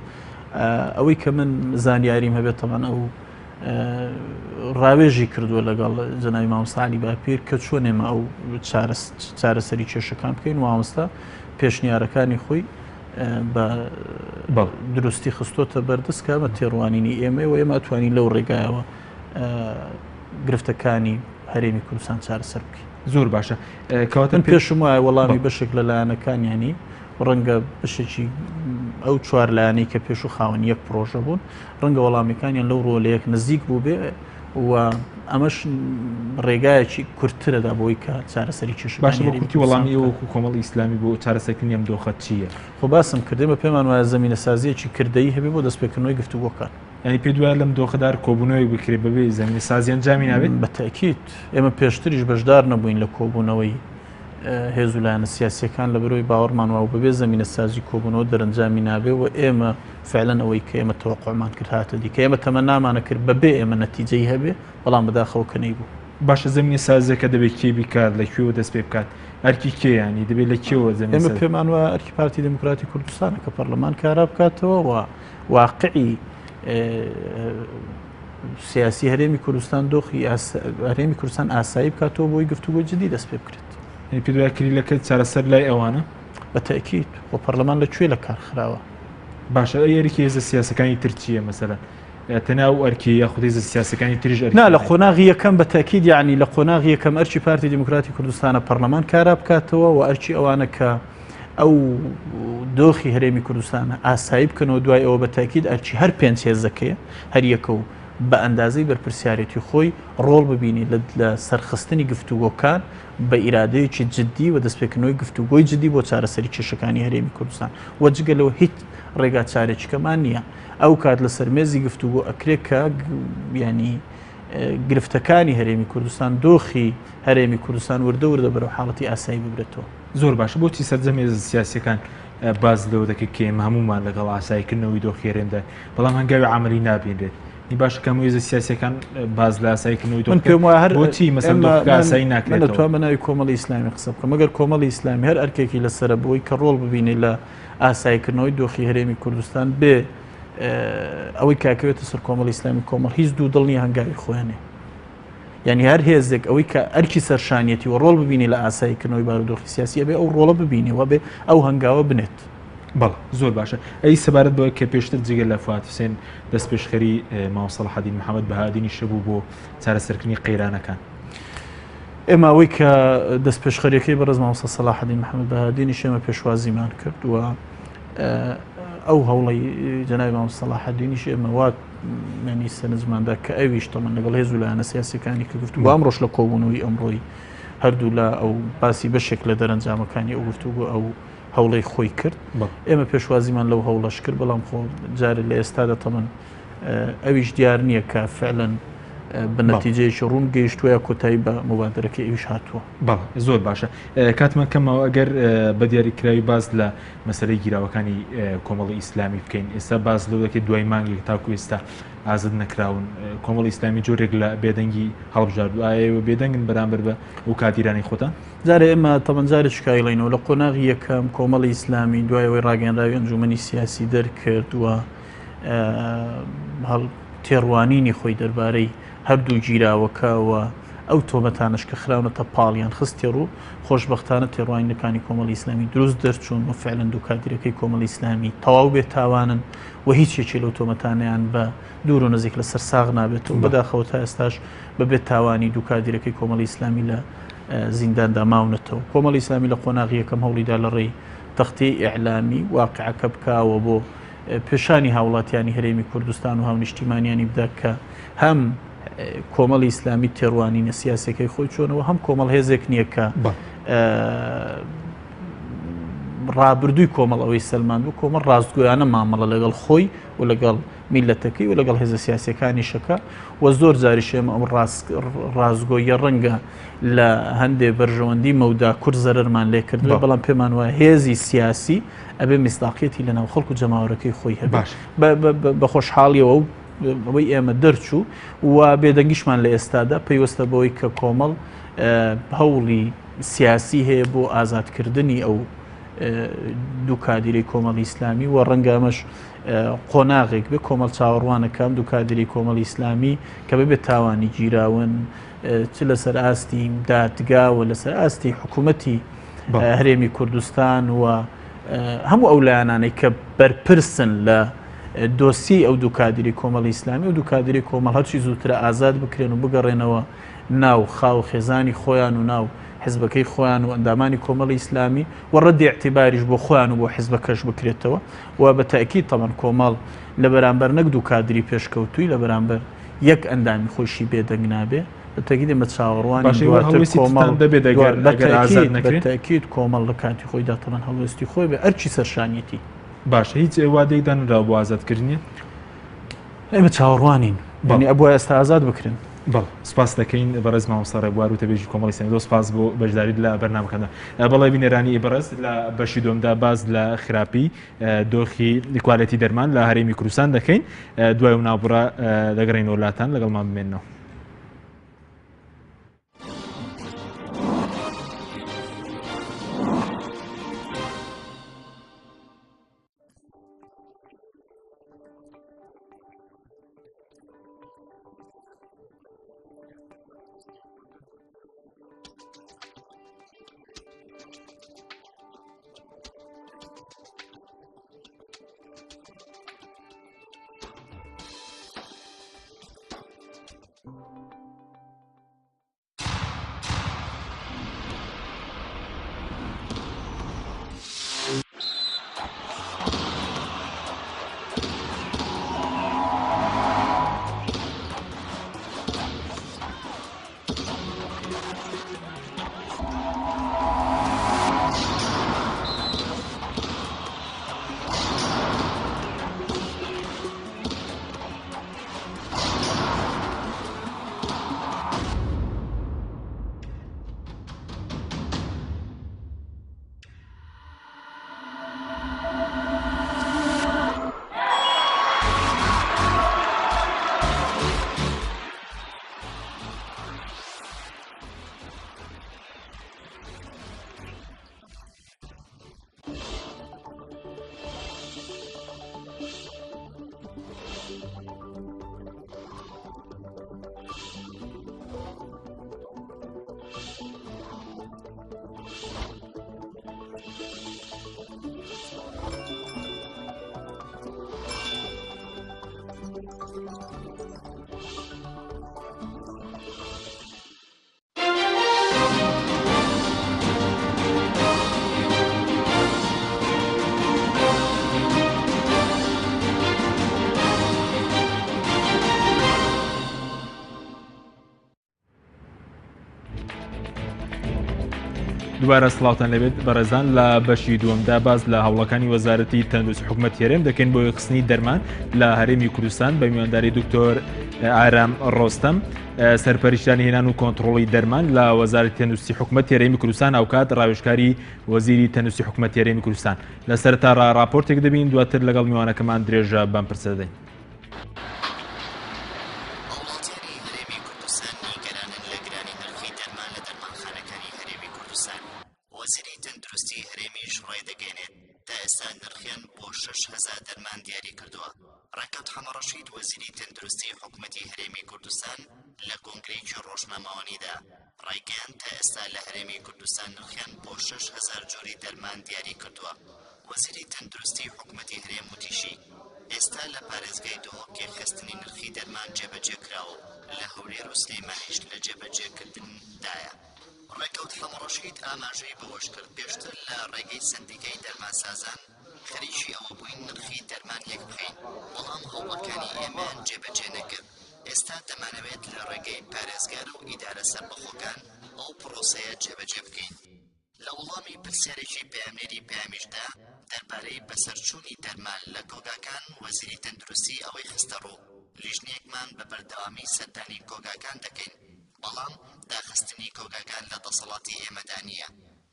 Speaker 3: ئەوەی کە من زانیاریم هەبێت تەمان ئەو ڕاوێژی کردووە لەگەڵ جەنابی مامۆستا عەلی باپیر کە چۆن ئێمە ئەو چارەسەری کێشەکان بکەین و مامۆستا پێشنیارەکانی خۆی بە دروستی خستۆتە بەردەست کە ئەمە تێڕوانینی ئێمە و ئێمە ئەتوانین لەو ڕێگایەوە گرفتەکانی هەرێمی کوردستان چارەسەر بکەین.
Speaker 1: زۆر باشە کەواتە
Speaker 3: پێشم وایە وەڵامی بەشێک لە لایەنەکانیانی ڕەنگە بەشێکی ئەو چوار لایەنەی کە پێش و خاوەن یەک پرۆژە بوون ڕەنگە وەڵامیەکانیان لەو ڕۆلەیەک نزیک بوو بێ و ئەمەش ڕێگایەکی کورتترەدا بۆی کە چارەسەری کێشە
Speaker 1: باشی وەڵامی وەکو کۆمەڵی ئیسلامی بۆ چارەسەرکردنی ئەم دۆخە چییە؟
Speaker 3: خۆ باسم کردێمە پێمان وایە زمینە سازیەکی کردەیی هەبێ بۆ دەستپێکردنەوەی گفتوگۆکان.
Speaker 1: ینی پێ دوایە لەم دۆخەدار کۆبوونەوەی بکرێت بەبێ زمینە سازیان جامی نابێت؟
Speaker 3: بەتەکیت ئێمە پێشتریش بەشدار نەبووین لە کۆبوونەوەی هێز و لایەنە سیاسیەکان لە بەرەوەی باوەڕمان وا و بەبێ زمینە سازی کۆبوونەوە دەرەنجامی نابێ و ئێمە فعلەن ئەوەی کە ئێمە تەوەقعمان کرد هاتە دی کە ئێمە تەمە نامانە کرد بەبێ ئێمە نەتیجەی هەبێ بەڵام بەداخەوە کە نەیبوو.
Speaker 1: باشە زمینە سازیەکە دەبێت کێ بیکات لەکوێوە دەست پێ بکات ئەرکی کێیانی دەبێت لە کێوە زمینە
Speaker 3: ئێمە پێمان وە ئەرکی پارتی دموکراتی کوردستانە کە پەرلەمان کارا بکاتەوە و واقعی سیاسی هەرێمی کوردستان دۆخی هەرێمی کوردستان ئاسایی بکاتەوە بۆی گفتوگۆ جدی دەست پێ بکرێت.
Speaker 1: پێدوای کلیلەکە چارەسەر لای ئەوانە
Speaker 3: بەتەکیت بۆ پەرلەمان لەکوێ لە کار خراوە.
Speaker 1: باشە یاریکی هێزە سیاسەکانی ترچیە مەسەلەن تەناو ئەرکی یاخودی هێزە سیاسەکانی تریژ
Speaker 3: نا لە قۆناغی یەکەم بەتەکیت یعنی لە قۆناغی یەکەم ئەرکی پارتی دموکراتی کوردستانە پەرلەمان کارا بکاتەوە و ئەرکی ئەوانە کە ئەو دۆخی هەرێمی کوردستانە ئاسایی بکەنەوە دوای ئەوە بەتەکیت ئەرکی هەر پێنج هێزەکەیە هەر یەکە و بە ئەندازەی بەرپرسیارەتی خۆی ڕۆڵ ببینی لە سەرخستنی گفتوگۆکان بە ئیرادەیەکی جددی و دەستپێکردنەوەی گفتوگۆی جددی بۆ چارەسەری کێشەکانی هەرێمی کوردستان وەجگەلەوە هیچ ڕێگا چارێکیکەمان نییە. ئەو کات لە سەرمێزی گفتوگۆ ئەکرێت کە ینی گرفتەکانی هەرێمی کوردستان دۆخی هەرێمی کوردستان وردە وردە بەرەو حاڵەتی ئاسایی ببرێتەوە.
Speaker 1: زۆر باشە بۆچی سەرجەم هێزە سیاسیەکان باز لەوە دەکەێت کە ئێمە هەمومان لەگەڵ ئاساییکردنەوەی دۆخی هەرێمدا بەڵام هەنگاوی عملی نابینرێت. باش کەم هێزە سیاسیەکان باز لە ئاساییکردنەوەی دۆخ
Speaker 3: پێم وایە هەر
Speaker 1: بۆچی مەسەڵەن دۆخەکە ئاسایی ناکرێت
Speaker 3: نەتوان بە ناوی کۆمەڵی ئیسلامی قسە بکەم مەگەر کۆمەڵی ئیسلامی هەر ئەرکێکی لەسرە بۆی کە ڕۆڵ ببینێ لە ئاساییکردنەوەی دۆخی هەرێمی کوردستان بێ ئەوەی کاکەوێتە سەر کۆمەڵی ئیسلامی کۆمەڵ هیچ دوو دڵنی هەنگاوی خۆیانێ یعنی هەر هێزێک ئەوەی کە ئەرکی سەرشانیەتی و ڕۆڵ ببینی لە ئاساییکردنەوەی بارودۆخی سیاسی بێ ئەو ڕۆڵە ببینیەوە بێ ئەو هەنگاوە بنێت.
Speaker 1: بەڵ زۆر باشە ئەی سەبارەت بەوە کە پێشتر جگە لە فوات حوسێن دەست پێشخەری مام سەلاحەدین محەممەد بەهادینی شەبوو بۆ چارەسەرکردنی قەیرانەکان.
Speaker 3: ئێمە ئەوەی کە دەست پێشخەریەکەی بەڕێز مام سەلاحەدین محەممەد بەهادینی شێمە پێشوازیمان کردووە ئەو هەوڵی جەنابی مام سەلاحەدینیش ئێمە وات مەنی سەنجماندا کە ئەویش تەمەن لەگەڵ هێز و لایەنە سیاسیەکانی کە گفتوگۆ ئەمڕۆژ لە کۆبوونەوەی ئەمڕۆی هەردوو لە ئەو باسی بەشێک لە دەرەنجامەکانی ئەو گفتوگۆ ئەو هەوڵەی خۆی کرد ئێمە پێشوازیمان لەو هەوڵەش کرد بەڵام خۆ جارێت لە ئێستادا تەمەن ئەویش دیار نییە کە فعلەن بە نەتیجەیەکی ڕوون گەیشتووە کۆتایی بە مبادرەکە ئەویش هاتووە.
Speaker 1: بەڵ زۆر باشە کاتمان کەمەوە ئەگەر بە دیاریکراوی باز لە مەسەلەی گیراوەکانی کۆمەڵی ئیسلامی بکەین ئێستا باز لەو دەکەێت دوای مانگێک تاکو ئێستا ئازاد نەکراون کۆمەڵی ئیسلامی جۆرێک لە بێدەنگی هەڵبژاردو ئایەوە بێدەنگن بەرامبەر بە ئەو کاتیرانی خۆتان
Speaker 3: جارێ ئێمە تەمەنجارێک شکایڵینەوە لە قۆناغی یەکەم کۆمەڵی ئیسلامی دوایەوەی ڕاگەنراوی ئەنجومەنی سیاسی دەرکردووە هەڵ تێڕوانینی خۆی دەربارەی هەردوو گیراوەکەوە ئەو تۆمەتانش کە خراونەتە پاڵیان خستێ ڕوو خۆشببختانە تێڕوانینەکانی کۆمەڵی ئیسلامی دروست دەرچوون و فعلەن دوو کادیرەکەی کۆمەڵی ئیسلامی تەواو بێت تاوانن و هیچێکی لەو تۆمەتانیان بە دوور و نزیک لەسەر ساغ نابێت و بەداخەوە تا ئێستاش بەبێت تاوانی دوو کادیرەکەی کۆمەڵی ئیسلامی لە زینداندا ماونەتەوە. کۆمەڵی ئیسلامی لە قۆناغی یەکەم هەوڵیدا لە ڕێی تەختی ئیعلامی واقعەکە بکاوە بۆ پێشانی هاوڵاتیانی هەرێمی کوردستان و هاونیشتیمانیانی بدا کە هەم کۆمەڵی ئیسلامی تێڕوانینە سیاسەکەی خۆی چۆنەوە هەم کۆمەڵ هێزێک نییە کە ڕابردووی کۆمەڵ ئەوەی سەلمان بوو کۆمەڵ ڕاستگۆیانە مامەڵە لەگەڵ خۆی و لەگەڵ میلەتەکەی و لەگەڵ هێزە سیاسەکانی شەکە و زۆر جاریشێمە ئەم ڕازگۆیە ڕەنگە لە هەندێک بەرژەوەندی مەودا کورد زەرمان لێ کردوێ بەڵام پێمان وایە هێزی سیاسی ئەبێ میستاقیەتی لەناو خەڵک و جەماوەرەکەی خۆی هەبێت بە خۆشحاڵیەوە و ئەوەی ئێمە دەرچوو و بێدەنگیشمان لە ئێستادا پێیوەستە بەوەی کە کۆمەڵ هەوڵی سیاسی هەیە بۆ ئازادکردنی ئەو دوو کادیرەی کۆمەڵی ئیسلامی و ڕەنگە ئەمەش قۆناغێک بێ کۆمەڵ چاوەڕوانەکەم دوو کادری کۆمەڵی ئیسلامی کە ببێت تاوانی گیراون چ لەسەر ئاستی دادگاوە لەسەر ئاستی حکوومەتی هەرێمی کوردستان و هەموو ئەو لایەنانەی کە بەرپرسن لە دۆسی ئەو دوو کادری کۆمەڵی ئیسلامی و دوو کادری کۆمەڵ هەرچی زووترە ئازاد بکرێن و بگەڕێنەوە ناو خاو خێزانی خۆیان و ناو حزبەکەی خۆیان و ئەندامانی کۆمەڵی ئیسلامی و ڕەدی اعتیباریش بۆ خۆیان و بۆ حزبەکەش بکرێتەوە و بە تاکید تەمەن کۆمەڵ لە بەرامبەر نەک دوو کادری پێشکەوتووی لە بەرامبەر یەک ئەندامی خۆشی بێدەنگ نابێ بەتاکید ئێمە چاوەڕوانی بەتاکید کۆمەڵ لە کاتی خۆیدا تەمەن هەڵوێستی خۆی بێ ئەرچی سەرشانیەتی
Speaker 1: باشە هیچ وادەیەکدانرا بۆ ئازادکردنیە
Speaker 3: ئێمە چاوەڕوانین بەنی ئەبووە ئێستا ئازاد بکرێن
Speaker 1: سپاس دەکەین بەڕێز مامۆستا ڕێبوار و تەبێژی کۆمەڵی ئیسلامی دۆ سپاس بۆ بەشداریت لە بەرنامەکەدا بەڵێ بینێرانی بەڕێز لە بەشی دووەمدا باز لە خراپی دۆخی دیکوالەتی دەرمان لە هەرێمی کوردستان دەکەین دوای و ناوبڕە دەگەڕێنەوە وڵاتان لەگەڵمان بمێنەوە. دوبارە سڵاوتان لەبێت بەڕێزان لە بەشی دووەمدا باز لە هەوڵەکانی وەزارەتی تەندروستی حکوومەتی هەرێم دەکەین بۆ خستنی دەرمان لە هەرێمی کوردستان بە میوانداری دکتۆر ئارام ڕۆستەم سەرپەرشتیانی هێنان و کۆنتڕۆڵی دەرمان لە وەزارەتی تەندروستی حکوومەتی هەرێمی کوردستان ئەوکات ڕاوێژکاری وەزیری تەندروستی حکوومەتی هەرێمی کوردستان لە سەرەتا راپۆرتێک دەبین دواتر لەگەڵ میوانەکەمان درێژە بەم پرسە دەدەین.
Speaker 4: وەزیری تەندروستی حکوومەتی هەرێم وتیشی ئێستا لە پارێزگای دۆڵکێ خستنی نرخی دەرمان جێبەجێکراوە لە هەولێر و سلەیمانیش لە جێبەجێکردندایە. ڕێکەوت هەمڕەشید ئاماژەی بەوەش کرد پێشتر لە ڕێگەی سندیکای دەرمانسازان خەریکی ئەوە بووین نرخی دەرمان یەک بخەین، بەڵام هەوڵەکانی ئێمەیان جێبەجێ نەکرد. ئێستا دەمانەوێت لە ڕێگەی پارێزگار و ئیدارە سەربەخۆکان ئەو پرۆسەیە جێبەجێ بکەین. لە وەڵامی پرسیارێکی پەیامنێری پەیامیشدا دەربارەی بەسەرچوونی دەرمان لە کۆگاکان وەزیری تەندروستی ئەوەی خستە ڕوو لیژنەیەکمان بە بەردەوامی سەردانی کۆگاکان دەکەین، بەڵام داخستنی کۆگاکان لە دەسەڵاتی ئێمەدا نییە.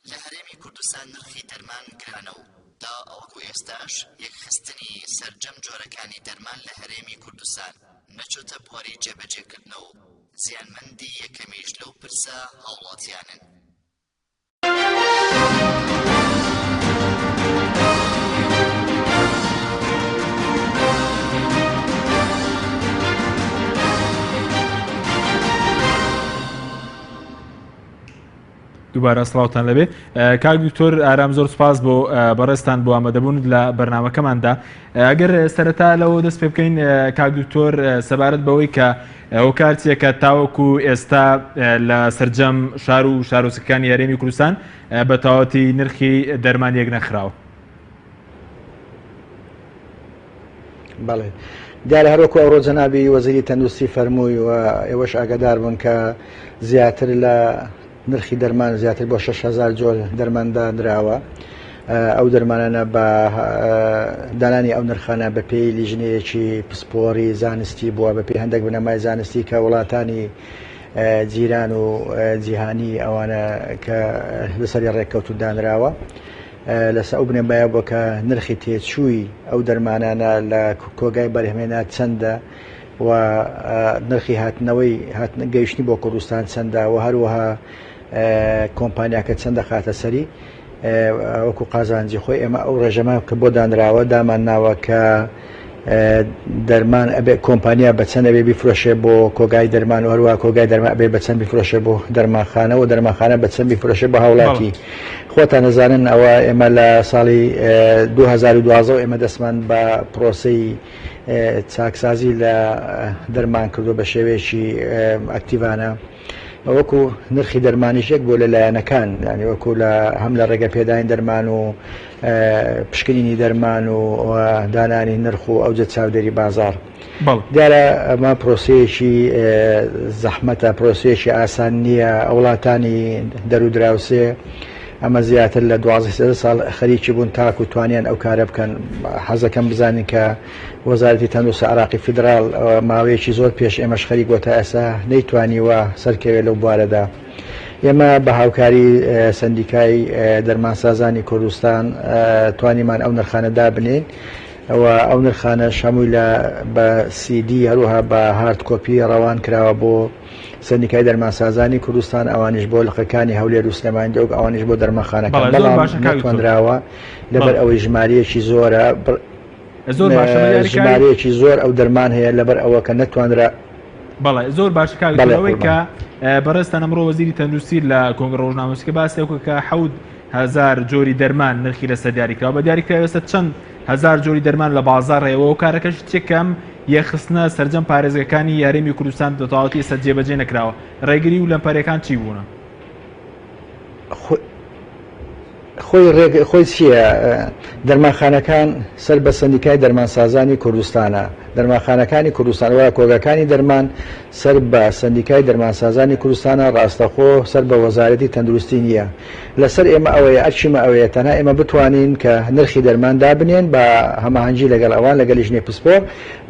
Speaker 4: لە هەرێمی کوردستان نرخی دەرمان گرانە و تا ئەوەکو ئێستاش یەکخستنی سەرجەم جۆرەکانی دەرمان لە هەرێمی کوردستان نەچۆتە بواری جێبەجێکردنەوە و زیانمەندی یەکەمیش لەو پرسە هاوڵاتیانن.
Speaker 1: دووبارە سڵاوتان لەبێ کاک دکتۆر ئارام زۆر سپاس بۆ بەڕێستان بۆ ئامادەبوون لە بەرنامەکەماندا ئەگەر سەرەتا لەوە دەست پێ بکەین کاک دکتۆر سەبارەت بەوەی کە ئەو کارچێکە تاوەکو ئێستا لە سەرجەم شار و شارۆچکەکانی هەرێمی کوردستان بە تەواوەتی نرخی دەرمان یەک نەخراوە.
Speaker 5: بەڵێ دیارە هەروەکو ئەوڕۆ جەنابی وەزیری تەندروستی فەرمووی و ئێوەش ئاگادار بوون کە زیاتر لە نرخی دەرمان زیاتر بۆ 6,000 جۆر دەرماندا دراوە. ئەو دەرمانانە بە دانانی ئەو نرخانە بە پێی لیژنەیەکی پسپۆری زانستی بووە بە پێی هەندێک بنەمای زانستی کە وڵاتانی جیران و جیهانی ئەوانە کە لەسەری ڕێککەوتو دانراوە لەسەر ئەو بنەمایە بۆ کە نرخی تێچووی ئەو دەرمانانە لە کۆگای بەرهەمێنە چەندە و نرخی هاتنەوەی گەیشتنی بۆ کوردستان چەندە و هەروەها کۆمپانیاکە چەندە خاتە سەری وەکو قازانجی خۆی ئێمە ئەو ڕێژەمە کە بۆ دانراوە دامان ناوە کە دەرمان ئەبێ کۆمپانیا بە چەند ئەبێ بیفرۆشێ بۆ کۆگای دەرمان و هەروە کۆگای دەرمان ئەبێ بە چەند بیفرۆشێ بۆ دەرمانخانە و دەرمانخانە بە چەند بیفرۆشێ بە هاوڵاتی خۆتان نەزانن ئەوە ئێمە لە ساڵی 2012 ئێمە دەستمان بە پرۆسەی چاکسازی لە دەرمان کردو بە شێوەیەکی ئەکتیڤانە وەکو نرخی دەرمانیش یەک بۆ لەلایەنەکان ینی وەکو لە هەم لە ڕێگە پێداین دەرمان و پشکنینی دەرمان و دانانی نرخ و ئەوجە چاودێری بازار دیارە ئەمە پرۆسەیەکی زەحمەتە پرۆسەیەکی ئاسان نییە وڵاتانی دەرودراوسێ ئەمە زیاتر لە 12 ساڵ خەریکی بوون تاکو توانیان ئەو کارە بکەن حەزەکەم بزانین کە وەزارەتی تەندروستی عراقی فیدراڵ ماوەیەکی زۆر پێش ئێمەش خەریک بۆ تا ئێستا نەیتوانیوە سەرکەوێت لەو بوارەدا ئێمە بە هاوکاری سندیکای دەرمانسازانی کوردستان توانیمان ئەو نرخانە دابنین و ئەو نرخانە شەمووی لە بە CD هەروەها بە هارد کۆپی ڕەوان کراوە بۆ سندیکای دەرمانسازانی کوردستان ئەوانش بۆ لقەکانی هەولێر و سلێمانی دۆک ئەوانش بۆ دەرمانخانەکان بەڵام نەتوانراوە لەبەر ئەوەی ژمارەیەکی زۆرە ژمارەیەکی زۆر ئەو دەرمان هەیە لەبەر ئەوە کە نەتوانرا
Speaker 1: بەڵێ زۆر باشە کاگەڵەوەی کە بەڕێستان ئەمڕۆ وەزیری تەندروستی لە کۆنگرە ڕۆژنامەسکە باسێکە کە 7,000 جۆری دەرمان نرخی لەسەر دیاریکراوە بە دیاریکراوە ئێستا چەند هزار جۆری دەرمان لە بازاڕێەوە و کارەکەش تێکەم یەخستنە سەرجەم پارێزگەکانی یاریمی کوردستان دەتەواوەتی ئێستا جێبەجێ نەکراوە ڕێگری و لەمپەرەکان چی بوونە؟
Speaker 5: خۆی چییە؟ دەرمانخانەکان سەر بە سندیکای دەرمانسازانی کوردستانە دەرمانخانەکانی کوردستان وایە کۆگەکانی دەرمان سەر بە سندیکای دەرمانسازانی کوردستانە ڕاستەخۆ سەر بە وەزارەتی تەندروستی نییە لەسەر ئێمە ئەوەیە ئەرچیمە ئەوەیە تەنها ئێمە بتوانین کە نرخی دەرمان دابنێن بە هەماهەنگی لەگەڵ ئەوان لەگەڵ لیژنەی پسپۆر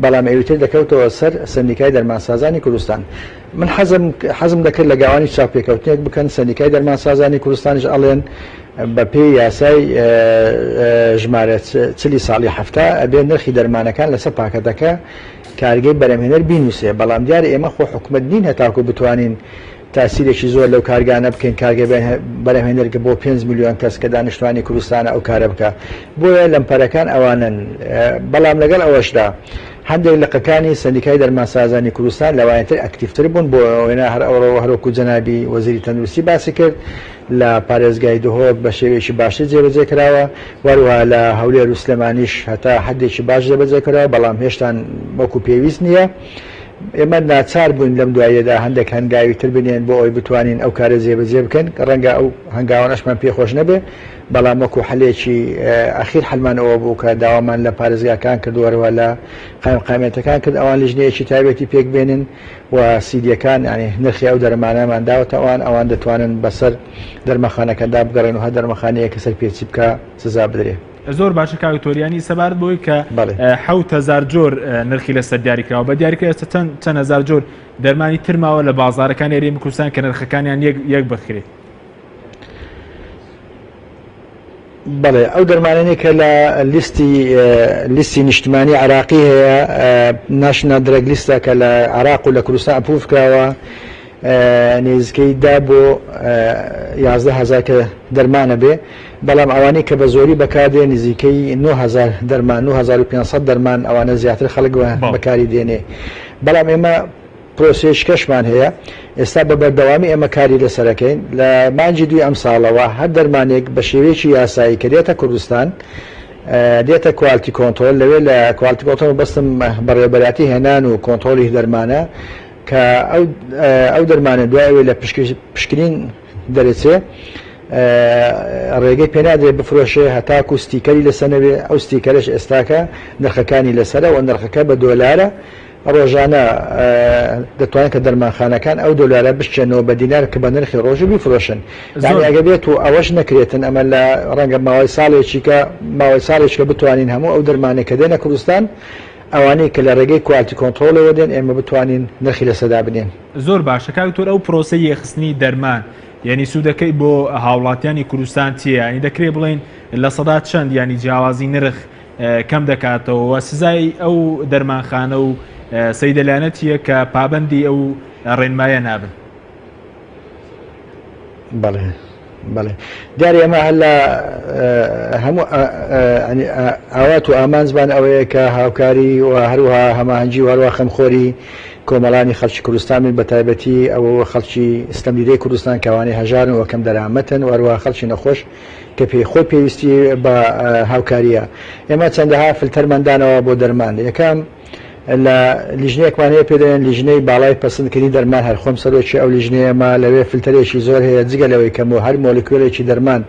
Speaker 5: بەڵام ئەویتر دەکەوتەوە سەر سندیکای دەرمانسازانی کوردستان من حەزم دەکرد لە گاوانی چاپێکەوتنێک بکەن سندیکای دەرمانسازانی کوردستانیش ئەڵێن بە پێی یاسای ژمارە چلی ساڵی هەفتە ئەبێ نرخی دەرمانەکان لەسەر پاکەتەکە کارگەی بەرهەمهێنەر بینوسێ بەڵام دیارە ئێمە خۆ حکومت نین هەتاکو بتوانین تاسیرێکی زۆر لەو کارگانە بکەین کارگەی بەرهەمهێنەرگە بۆ 5 میلیۆن کەس کە دانیشتوانی کوردستانە ئەو کارە بکە بۆیە لەمپەرەکان ئەوانن بەڵام لەگەڵ ئەوەشدا هەندێک لقەکانی سندیکای دەرمانسازانی کوردستان لەوانەتر ئەکتیڤتر بوون بۆ وێنە هەر ئەوڕۆ هەروەکو جەنابی وەزیری تەندروستی باسی کرد لە پارێزگای دهۆک بە شێوەیەکی باشتر جێبەجێ کراوە وەروها لە هەولێر و سلێمانیش هەتا حدێکی باش جێبەجێ کراوە بەڵام هێشتا وەکو پێویست نییە ئێمە ناچار بوون لەم دوایەدا هەندێک هەنگاوی تر بنێن بۆ ئەوی بتوانین ئەو کارە جێبەجێ بکەن ڕەنگە ئەو هەنگاوانەشمان پێخۆش نەبێ بەڵام وەکو حلێکی ئەخیر حلمان ئەوە بوو کە داوامان لە پارێزگاکان کردووەرەوە لە قایمقامێتەکان کرد ئەوان لیژنەیەکی تایبەتی پێک بێنن و سیدیەکان ینی نرخی ئەو دەرمانەمان داوەتە ئەوان دەتوانن بەسەر دەرمەخانەکەدا بگەڕێن و هە دەرمەخانەیە کە سەر پێچی بکە سزا بدرێ
Speaker 1: زۆر باشە کاکتۆریانی سەبارەت بۆی کە 7,000 جۆر نرخی لەسەر دیاریکراوە بە دیاریکرا ئێستا چەند هزار جۆر دەرمانی ترماوە لە بازارەکان هەرێمی کوردستان کە نرخەکانیان یەک بخرێت
Speaker 5: بەڵێ ئەو دەرمانانەی کە لە لیستی نیشتمانی عراقی هەیە ناشنال درەگ لیستە کە لە عراق و لە کوردستان ئەپروڤ کراوە نێزگەی دا بۆ 11,000 کە دەرمانە بێ بەڵام ئەوانەی کە بە زۆری بەکاردێ نزیکەی 9,000 دەرمان 9,500 دەرمان ئەوانە زیاتر خەڵک بەکاری دێنێ بەڵام ئێمە پرۆسێش کەشمان هەیە ئێستا بە بەردەوامی ئێمە کاری لەسەرەکەین لە مانجی دوی ئەم ساڵەوە هەر دەرمانێک بە شێوەیەکی یاسایی کە دێتە کوردستان دێتە کوالتی کۆنتۆل لەوێ لە کوالتی کۆنتۆل بەستم بەڕێوەبەراتی هێنان و کۆنتۆلی دەرمانە کە ئەو دەرمانە دوایەوێ لە پشکنین دەرەچێ ڕێگەی پێنادرێ بفرۆشێ هەتاکو ستیکەری لەسەنەوێ ئەو ستیکەرش ئێستاکە نرخەکانی لەسەرە و نرخەکە بە دۆلارە ڕۆژانە دەتوانێت کە دەرمانخانەکان ئەو دۆلارە بشتێنەوە بە دینار کە بە نرخی ڕۆژی بیفرۆشن یعنی ئەگە بێت و ئەوەش نەکرێتن ئەمە لە ڕەنگە ماوەی ساڵێکە بتوانین هەموو ئەو دەرمانێک کە دێنە کوردستان ئەوانەی کە لە ڕێگەی کوالتی کۆنتڕۆلەوە دێن ئێمە بتوانین نرخی لەسەدا بنێن.
Speaker 1: زۆر باشە کاکتۆر ئەو پرۆسەی یەخستنی دەرمان یعنی سوودەکەی بۆ هاوڵاتیانی کوردستان چییە؟ ینی دەکرێت بڵین لە سەدا چەند ینی جیاوازی نرخ کەم دەکاتەوە سزای ئەو دەرمانخانە و سەیدەلانەتیە کە پابندی ئەو ڕێنمایە نابن.
Speaker 5: بەڵێ دیارە ئەمە هەر لە هەموو ئاوات و ئامان زبان ئەوەیە کە هاوکاری و هەروها هەماهەنگی و هەروە خەمخۆری کۆمەڵانی خەڵکی کوردستان بە تایبەتی ئەوە خەڵکی ستەمدیدەی کوردستان کەوانەی هەژارن و کەم دەرامەتن و هەروە خەڵکی نەخۆش کە پێی خۆی پێویستی بە هاوکاریە. ئێمە چەندەها فلتەرمەندانەوە بۆ دەرمان یەکەم لە لیژنەیەکمان هەیە پێدەێن لیژنەی باڵای پەسەندکردنی دەرمان هەر خۆم سەرۆکی ئەو لیژنەیەمە لەوێ فلتەرێکی زۆر هەیە جگە لەوەی کەم و هەر مۆلیکولێکی دەرمان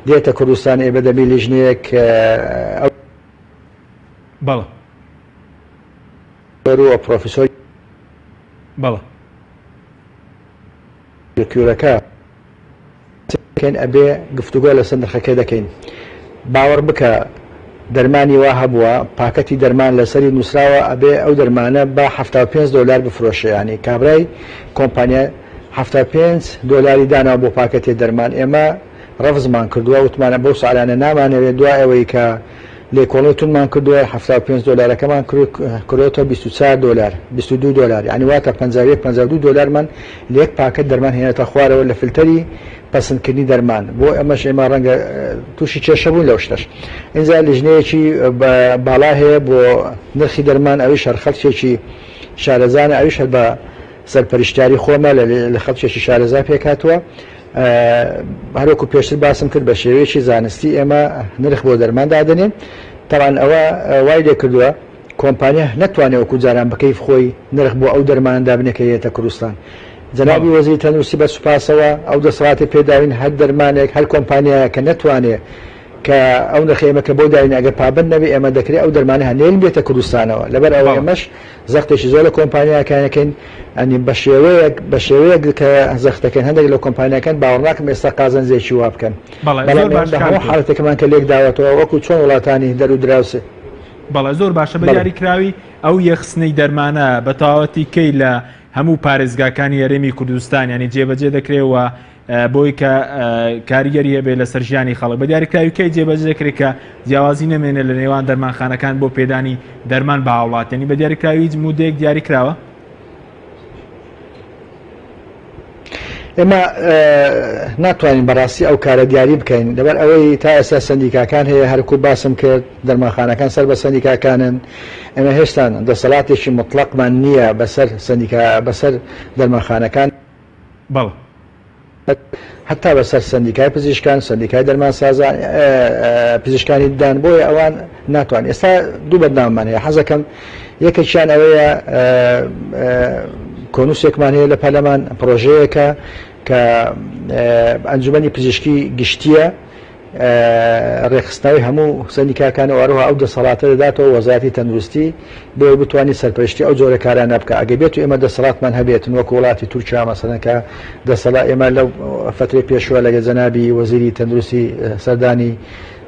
Speaker 5: دێتە کوردستان ئێ بەدەبی لیژنەیەک
Speaker 1: بەڵێ
Speaker 5: پرۆفیسۆر
Speaker 1: بەڵێ
Speaker 5: کوورەکە ئەبێ گفتوگۆ لەسەر نرخەکەی دەکەین باوەڕ بکە دەرمانی وا هەبووە پاکەتی دەرمان لەسەری نووسراوە ئەبێ ئەو دەرمانە بە 75 دلار بفرۆشیانی کابرای کۆمپانیا 75 دلاری داناوە بۆ پاکەتی دەرمان ئێمە ڕەفزمان کردووە وتمانە بەو ساڵانە نامانەوێت دوای ئەوەی کە لێکۆڵەتونمان کردووە 75 دلارەکەمان کردوەوە 24 دلار 22 دلار یعنی واتە 52 دلارمان لە یەک پاکەت دەرمان هێنێتە خوارەوە لە فلتەری پەسەندکردنی دەرمان بۆ ئەمەش ئێمە ڕەنگە تووشی کێشە بوون لەو شتەش. ئینجا لیژنەیەکی باڵا هەیە بۆ نرخی دەرمان ئەویش هەر خەڵکێکی شارەزانە ئەویش هەر بە سەرپەرشتیاری خۆمە لە خەڵکێکی شارەزا پێکاتوە هەروەکو پێشتر باسم کرد بە شێوەیەکی زانستی ئێمە نرخ بۆ دەرمان دادنێن تاوان ئەوە وای لێ کردووە کۆمپانیا نەتوانێت وەکو جاران بەکەیف خۆی نرخ بۆ ئەو دەرماندا بنەکەیێتە کوردستان. جەنابی وەزیری تەندروستی بە سوپاسەوە ئەو دەسەڵاتی پێداوین هەر دەرمانێک هەر کۆمپانیایە کە نەتوانێت کە ئەو نرخی ئێمە کە بۆ داوین ئەگەر پابند نەبێ ئێمە دەکرێت ئەو دەرمانە هەنێن بێتە کوردستانەوە لەبەر ئەوە ئێمەش زەختێکی زۆر لە کۆمپانیاکانەکەین ئەنی بە شێوەیەک کە زەختەکەن هەندێک لە کۆمپانیەکان باوەڕ ناکەم ئێستا قازانجێکی وا بکەن هەموو حاڵەتێکمان کە لێک داوەتەوە وەکو چۆن وڵاتانی دەرو دراوسێ.
Speaker 1: بەڵێ زۆر باشە بە دیاریکراوی ئەو یەخستنەی دەرمانە بە تەواوەتی کەی لە هەموو پارێزگاکانی هەرێمی کوردستان ینی جێبەجێ دەکرێتەوە بۆی کە کاریگەری هەبێ لە سەرژیانی خەڵک بە دیاریکراوی کەی جێبەجێ دەکرێت کە جیاوازی نەمێنێ لە نێوان دەرمانخانەکان بۆ پێدانی دەرمان بە هاوڵات ینی بە دیاریکراوی مودێک دیاریکراوە.
Speaker 5: ئێمە ناتوانین بەڕاستی ئەو کارە دیاری بکەین لەبەر ئەوەی تا ئێستا سندیکاکان هەیە هەرکو باسم کرد دەرمانخانەکان سەر بە سندیکاکانن ئێمە هێشتا دەسەڵاتێکی مطلقمان نییە بەسەر دەرمانخانەکان
Speaker 1: بەڵێ
Speaker 5: حتا بەسەر سندیکای پزیشکان سندیکای دەرمانسازان پزیشکانی دان بۆیە ئەوان ناتوانین. ئێستا دوو بەردەوامان هەیە حەزەکەم یەکێکیان ئەوەیە کۆنووسێکمان هەیە لە پەرلەمان پرۆژەیەکە کە ئەنجومەنی پزیشکی گشتیە ڕێخستنەوەی هەموو سندیکاکان و هەروەها ئەو دەسەڵاتە دەداتەوە وەزارەتی تەندروستی بۆ بتوانانی سەرپەرشتی ئەو جۆرە کارانە بکە ئەگە بێت و ئێمە دەسەڵاتمان هەبێتن وەکو وڵاتی تورکیا مەسەڵەن دەسەڵات ئێمە لەو فترەی پێشوە لەگە جەنابی وەزیری تەندروستی سەردانی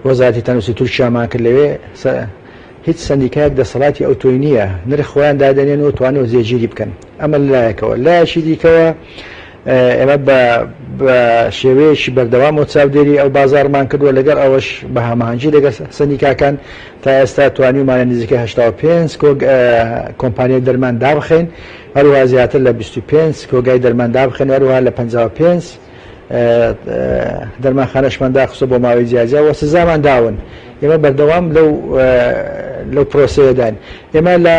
Speaker 5: وەزارەتی تەندروستی تورکیامان کرد لەوێ هیچ سندیکایەک دەسەڵاتی ئەو تۆی نییە نرخ خۆیان دادەنێن و توانێت جێگیری بکەن ئەمە لایەکەوە لایەکی دیکەوە ئێمە بە شێوەیەکی بەردەوام و چاودێری ئەو بازارمان کردووە لەگەر ئەوەش بە هەماهەنگی لەگەر سندیکاکان تا ئێستا توانیمانە نزیکە 85 کۆمپانیای دەرمان دابخێن هەروها زیاتر لە 25 کۆگای دەرمان دابخێن هەروها لە 55 دەرمانخانەشمان داخستە بۆ ماوەی جیاجا و سزامان داون. ئێمە بەردەوام لەو پرۆسەیەدان ئێمە لە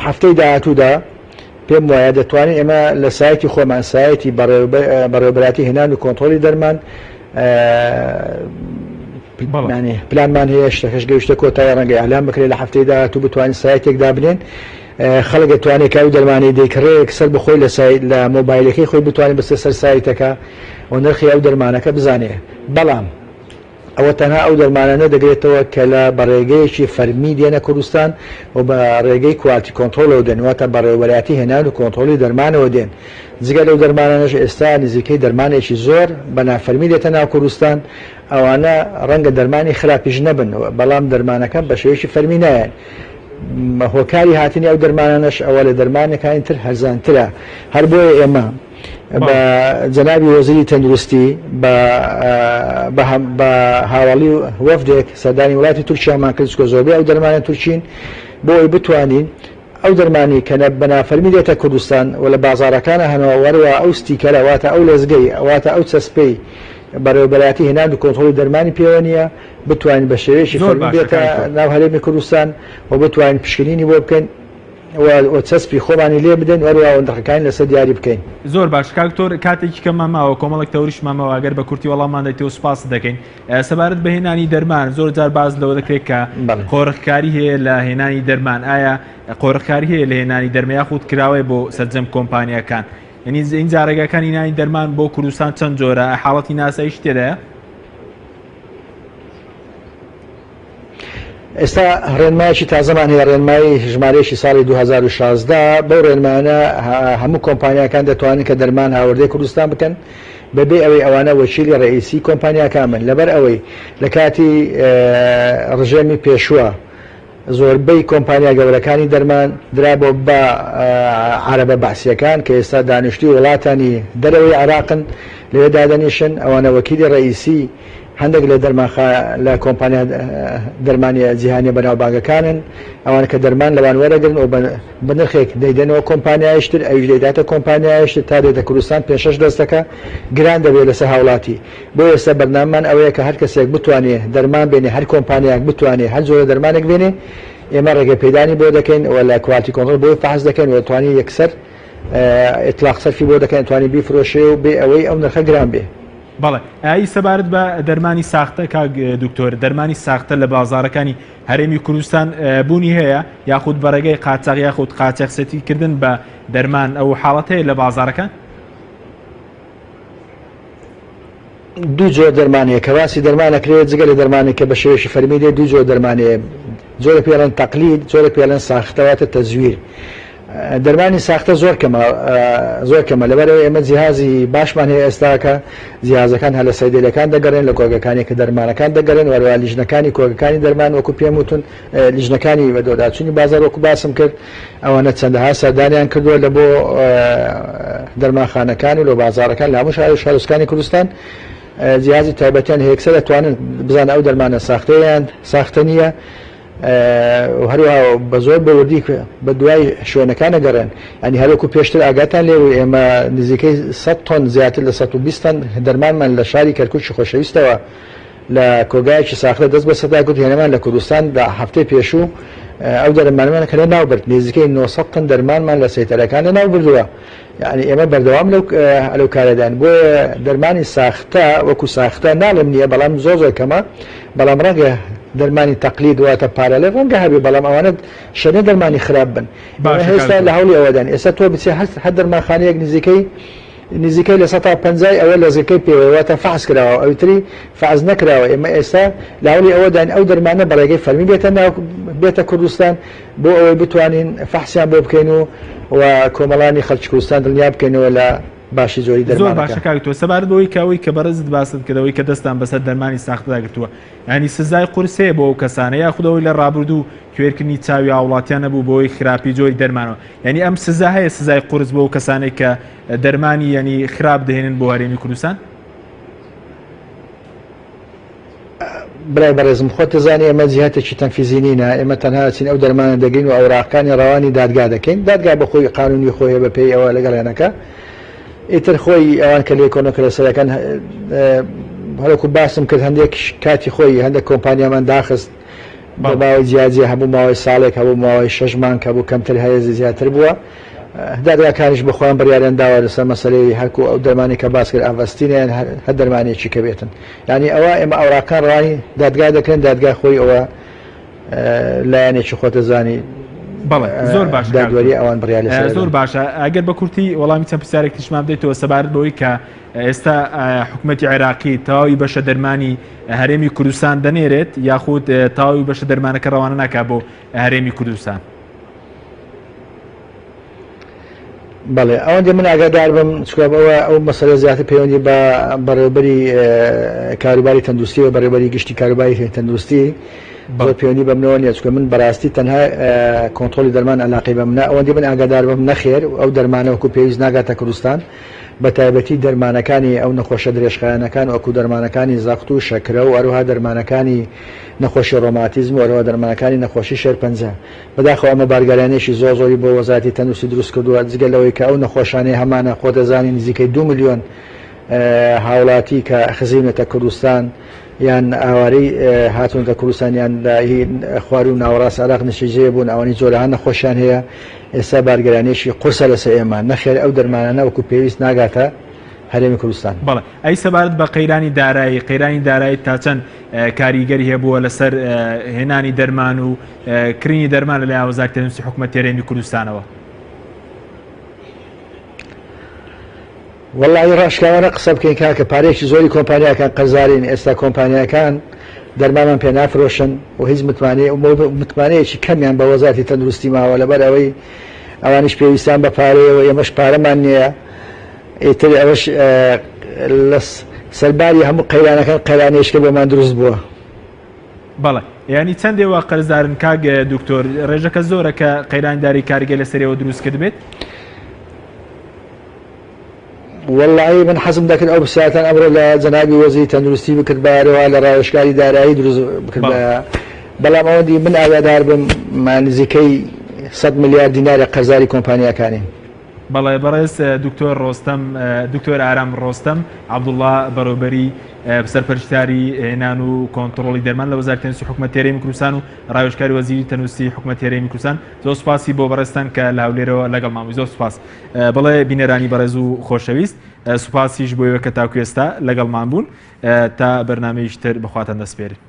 Speaker 5: هەفتەی داهاتوودا پێم وایە دەتوانین ئێمە لە سایتی خۆمان سایتی بەڕێوەبەراتی هێنان و کۆنتترۆلی دەرمان پلانمان هەیە شتەکەش گەیشتە کۆتایی ڕەنگە ئەلام بکرێت لە هەفتەیەدا تو بتوانین سایتێکدا بنێن خەڵک دەتوانێت کاوی دەرمانی دەیکڕێک سەر بخۆی لە مۆبایلەکەی خۆی بتوانین بەسەر سەر سایتەکە و نرخی ئەو دەرمانەکە بزانێ بەڵام ئەوە تەنها ئەو دەرمانانە دەگرێتەوە کە لە بەڕێگەیەکی فەرمی دێنە کوردستان و بە ڕێگەی کوالتی کۆنتترۆلەوە دێنواتە بەڕێوەبەراتی هێنان و کۆنتترۆلی دەرمانەوە دێن جگە لەو دەرمانانەش ئێستا نزیکەی دەرمانێکی زۆر بە نافەرمی دێتە ناو کوردستان ئەوانە ڕەنگە دەرمانی خراپیش نەبن بەڵام دەرمانەکە بە شێوەیەکی فەرمی نایەن هۆکاری هاتنی ئەو دەرمانانەش ئەوە لە دەرمانەکانی تر هەرزانترە هەر بۆیە ئێمە بە جەنابی وەزیری تەندروستی بە هاوڵی وەفدێک سەردانی وڵاتی تورکیامان کرد کە زۆربەی ئەو دەرمانە تورکین بۆ ئەوی بتوانین ئەو دەرمانی کە بەنافەرمی دێتە کوردستان و لە بازاڕەکانە هەنەوە وەروە ئەو ستیکەرە واتە ئەو لەزگەی ئەواتە ئەو چەسپەی بەڕێوەبەراتی هێنان و کۆنتترۆلی دەرمانی پێوە نییە بتوانین بە شێوەیەکی فەرمی بێتە ناو هەرێمی کوردستان و بتوانین پشکنینی بۆ بکەین چەسپی خۆمانی لێ بدەین وەروە ئەوەندەکانی لەسەر دیاری بکەین.
Speaker 1: زۆر باش کاکتۆر کاتێکی کە ماماوە کۆمەڵێک تەوریش مامەوە ئەگەر بە کورتی وەڵامان دەیتەوە سوپاس دەکەین سەبارەت بە هێنانی دەرمان زۆر جار باز لەوە دەکرێت کە قۆڕخکاری هەیە لە هێنانی دەرمان ئایا قۆڕخکاری هەیە لە هێنانی دەرمە یاخود کراوەی بۆ سەرجەم کۆمپانیەکان یعنی این جارێگەکانی هێنانی دەرمان بۆ کوردستان چەند جۆرە حاڵەتی ناساییش تێدایە؟
Speaker 5: ئێستا ڕێنمایەکی تازەمان هەیە ڕێنمایی ژمارەیەکی ساڵی 2016 بەو ڕێنمانە هەموو کۆمپانیەکان دەتوانن کە دەرمان هاوردەی کوردستان بکەن بەبێ ئەوەی ئەوانە وەکیلی ڕئیسی کۆمپانیەکان من لەبەر ئەوەی لە کاتی ڕژێمی پێشووە زۆربەی کۆمپانیا گەورەکانی دەرمان درابۆ بە عەرەبە بەعسیەکان کە ئێستا دانیشتوی وڵاتانی دەرەوەی عێراقن لەوێ دادەنیشن ئەوانە وەکیلی ڕئیسی هەندێک لە کۆمپانیا دەرمانی جیهانی بەناوبانگەکانن ئەوان کە دەرمان لەوان وەرەگرن و بە نرخێک دەیدەنەوە کۆمپانیایشتر ئەویش دەیداتە کۆمپانیایشتر تا دێتە کوردستان 5-6 دەستەکە گران دەبێت لەسەر هاوڵاتی بۆ ئێستا بەرنامەمان ئەوەیە کە هەر کەسێک بتوانێت دەرمان بێنێ هەر کۆمپانیاک بتوانێت هەر جۆرە دەرمانێک بێنێ ئێمە ڕێگە پەیدانی بۆ دەکەین و لە کوالتی کۆنتترۆل بۆ فحص دەکەین و توانی یەکسەر ئیطلاق سەرفی بۆ دەکەین توانی بیفرۆشێ و بێ ئەوەی ئەو نرخە گران بێ.
Speaker 1: بەڵێ ئای سەبارەت بە دەرمانی ساختە کاک دکتۆر دەرمانی ساختە لە بازاڕەکانی هەرێمی کوردستان بوونی هەیە یاخود بەڕێگەی قاچاق یاخود قاچەقسەتیکردن بە دەرمان ئەو حاڵەت هەیە لە بازاڕەکان؟
Speaker 5: دوو جۆر دەرمانەیە کە باسی دەرمانەکرێت جگە لە دەرمانێک کە بە شێوەیەکی فەرمی دێت دوو جۆر دەرمانەیە جۆرە پێڵەن تەقلید جۆرە پێڵەن ساختەواتە تەزویر دەرمانی ساختە زۆر کەمە لەبەرەوە ئێمە جیهازی باشمان هەیە ئێستاکە جیهازەکان هەلە سەیدەلەکان دەگەڕێن لە کۆگەکانی کە دەرمانەکان دەگەڕێن وەروە لیژنەکانی کۆگەکانی دەرمان وەکو پێم وتون لیژنەکانی بەدۆداچوونی بازار وەکو باسم کرد ئەوانە چەندەها سەردانیان کردووە لە بۆ دەرمانخانەکان و لە بازارەکان لە هەموو شارستانی کوردستان جیهازی تایبەتیان هەیەکسەر دەتوانن بزانە ئەو دەرمانە ساختەیان ساختە نییە هەروەها بە زۆر بەوردی بە دوای شوێنەکانە گەڕێن ئەنی هەروەکو پێشتر ئاگاتان لێ ئێمە نزیکەی 100 تۆن زیاتر لە 120 تۆن دەرمانمان لە شاری کەرکووکی خۆشەویستەوە لە کۆگایەکی ساختە دەست بە سەدا گوت هێنەمان لە کوردستان لە هەفتەی پێشوو ئەو دەرمانمان کە لە ناوبرد نزیکەی 900 تن دەرمانمان لە سەیتەرەکان لە ناو بردووە یعنی ئێمە بەردەوام لەو کارەدان بۆ دەرمانی ساختە وەکو ساختە ناڵم نییە بەڵام زۆر کەمە بەڵام ڕەنگە دەرمانی تەقلید واتە پارەلە ڕەنگە هەبێ بەڵام ئەوانە شەنە دەرمانی خراپ بن هێستا لە هەوڵی ئەوەدان ئێستا تۆ بچێ هەر دەرمانخانەیەک نزیکەی لە 150 ئەوە لە زەکەی پێوەواتە فحص کراوە ئەوتری فحص نەکراوە ئێمە ئێستا لە هەوڵی ئەوەدان ئەو دەرمانە بەڕێگەی فەرمی بێتە کوردستان بۆ ئەوەی بتوانین فحسیان بۆ بکەین و کۆمەڵانی خەڵکی کوردستان دڵنیا بکەینەوە لە باشی زۆری دەرمانەکە.
Speaker 1: زۆر باشە کاکتۆ سەبارەت بەوەی کاوەی کە بەڕێزت باست کردەوەی کە دەستان بەسەر دەرمانی ساختەدا گرتووە ینی سزای قورس هەیە بۆ ئەو کەسانە یاخودەوەی لە ڕابردوو کوێرکردنی چاوی هاوڵاتیان نەبوو بۆی خراپی جۆری دەرمانەوە ینی ئەم سزا هەیە سزای قورس بۆ ئەو کەسانێک کە دەرمانی ینی خراپ دەهێنن بۆ هەرێمی کوردستان؟
Speaker 5: برای بەڕێزم خۆت دەزانێ ئێمە جیهاتێکی تەنفیزینینە ئێمە تەنها چین ئەو دەرمانە دەگەین و ئەوراقانی ڕەوانی دادگا دەکەین دادگا بە خۆی قانونی خۆیە بە پێی ئەوە لەگەڵێنەکە ئیتر خۆی ئەوان کە لێ کۆنەکە لەسەرەکان هەروەکو باسم کرد هەندێک کاتی خۆی هەندێک کۆمپانیامان داخست بە ماوەی جیاجی هەبوو ماوەی ساڵێک هەبوو ماوەی 6 مانگ هەبوو کەمتر هەیە زیاتر بووە دادگاکانیش بخۆیان بڕیاریان داوا لەسەر مەسەلەی هەرکو ئەو دەرمانی کە باس کرد ئاڤستینیان هەر دەرمانێکی کە بێتن یعنی ئەوە ئێمە ئەوراقان ڕوانی دادگا دەکەن دادگا خۆی ئەوە لایەنێکی خۆتە زانی
Speaker 1: زۆر باش
Speaker 5: دادوەری ئەوان بڕیار لەسەر
Speaker 1: زۆر باشە ئەگەر بە کورتی وەڵامی چەند پرسیارێکی تشمان بدەیتەوە سەبارەت بەوەی کە ئێستا حکوومەتی عێراقی تەواوی بەشە دەرمانی هەرێمی کوردستان دەنێرێت یاخود تەواوی بەشە دەرمانەکە ڕەوانە ناکات بۆ هەرێمی کوردستان
Speaker 5: بەڵێ ئەوەندە من ئاگادار بم چکە بەوە ئەو مەسەلە زیاتر پەیوەندی بە بەڕێوەبەری کاروباری تەندروستی و بەڕێوەبەری گشتی کاروباری تەندروستی زۆر پەیوەندی بەمنەوە نیە چکە من بەڕاستی تەنها کۆنتڕۆلی دەرمان علاقی بە منە ئەوەندە من ئاگادار بم نەخێر ئەو دەرمانە وەکو پێویست ناگاتە کوردستان بە تایبەتی دەرمانەکانی ئەو نەخۆشە درێژخایەنەکان وەکو دەرمانەکانی زەخت و شەکرە و هەروەها دەرمانەکانی نەخۆشی ڕۆماتیزم و هەروەها دەرمانەکانی نەخۆشی شێرپەنجە بەداخەوە ئەمە بارگەرانێکی زۆری بۆ وەزارەتی تەندروستی دروست کردووە جگە لەوەی کە ئەو نەخۆشانەی هەمانە خۆ دەزانی نزیکەی 2 ملیۆن هاوڵاتی کە خزیونەتە کوردستان یان ئاوارەی هاتوونەتە کوردستانیان خوار و ناوەڕاست عێراق نشیجێ بوون ئەوانی زۆرەها نەخۆشیان هەیە ئێستا بارگەرانێکی قورسە لەسەر ئێمە نەخێر ئەو دەرمانانە وەکو پێویست ناگاتە هەرێمی کوردستان
Speaker 1: بەڵێ ئەی سەبارەت بە قەیرانی دارایی تا چەند کاریگەری هەبووە لەسەر هێنانی دەرمان و کڕینی دەرمان لە لای وەزارەتی تەندروستی حکوومەتی هەرێمی کوردستانەوە
Speaker 5: وەڵی ڕاشکاوانە قسە بکەین کاکە پارێکی زۆری کۆمپانیاکان قەرزارین ئێستا کۆمپانیەکان دەرمامان پێ نافرۆشن و هیچ متمانەیەکی کەمیان بە وەزارەتی تەندروستی ماوە لەبەر ئەوەی ئەوانیش پێویستیان بە پارەیەوە ئێمەش پارەمان نییە ئیتر ئەوەش لە سەرباری هەموو قەیرانەکان قەیرانێشکە بۆمان دروست بووە
Speaker 1: بەڵێ ینی چەندێوە قەرزدارن کاگ دکتۆر ڕێژەکە زۆرە کە قەیرانداری کاریگە لەسەرەوە دروست کرد بێت
Speaker 5: والله من حەزم دەکرد ئەو بسیاتان ئەمڕۆ لە جەنابی وەزیری تەندروستی بکرد بارەوە لە ڕاوێژکاری دارایی دروست بکرد بەڵام ئەوەندی من ئاگادار بم نزیکەی 100 ملیار دیناری قەرزاری کۆمپانیەکانی
Speaker 1: بەڵێ بەڕێز دکتۆر ئارام ڕۆستەم عەبدوڵڵا بەڕێوەبەری سەرپەرشتیاری هێنان و کۆنتڕۆڵی دەرمان لە وەزارەتی تەندروستی حکوومەتی هەرێمی کوردستان و ڕاوێژکاری وەزیری تەندروستی حکوومەتی هەرێمی کوردستان زۆر سوپاسی بۆ بەڕێستان کە لە هەولێرەوە لەگەڵ ماوەی زۆر سوپاس بەڵێ بینەرانی بەڕێز و خۆشەویست سوپاسیش بۆ ئێوە کە تاکو ئێستا لەگەڵمان بوون تا بەرنامەیەکی تر بەخواتان دەسپێرن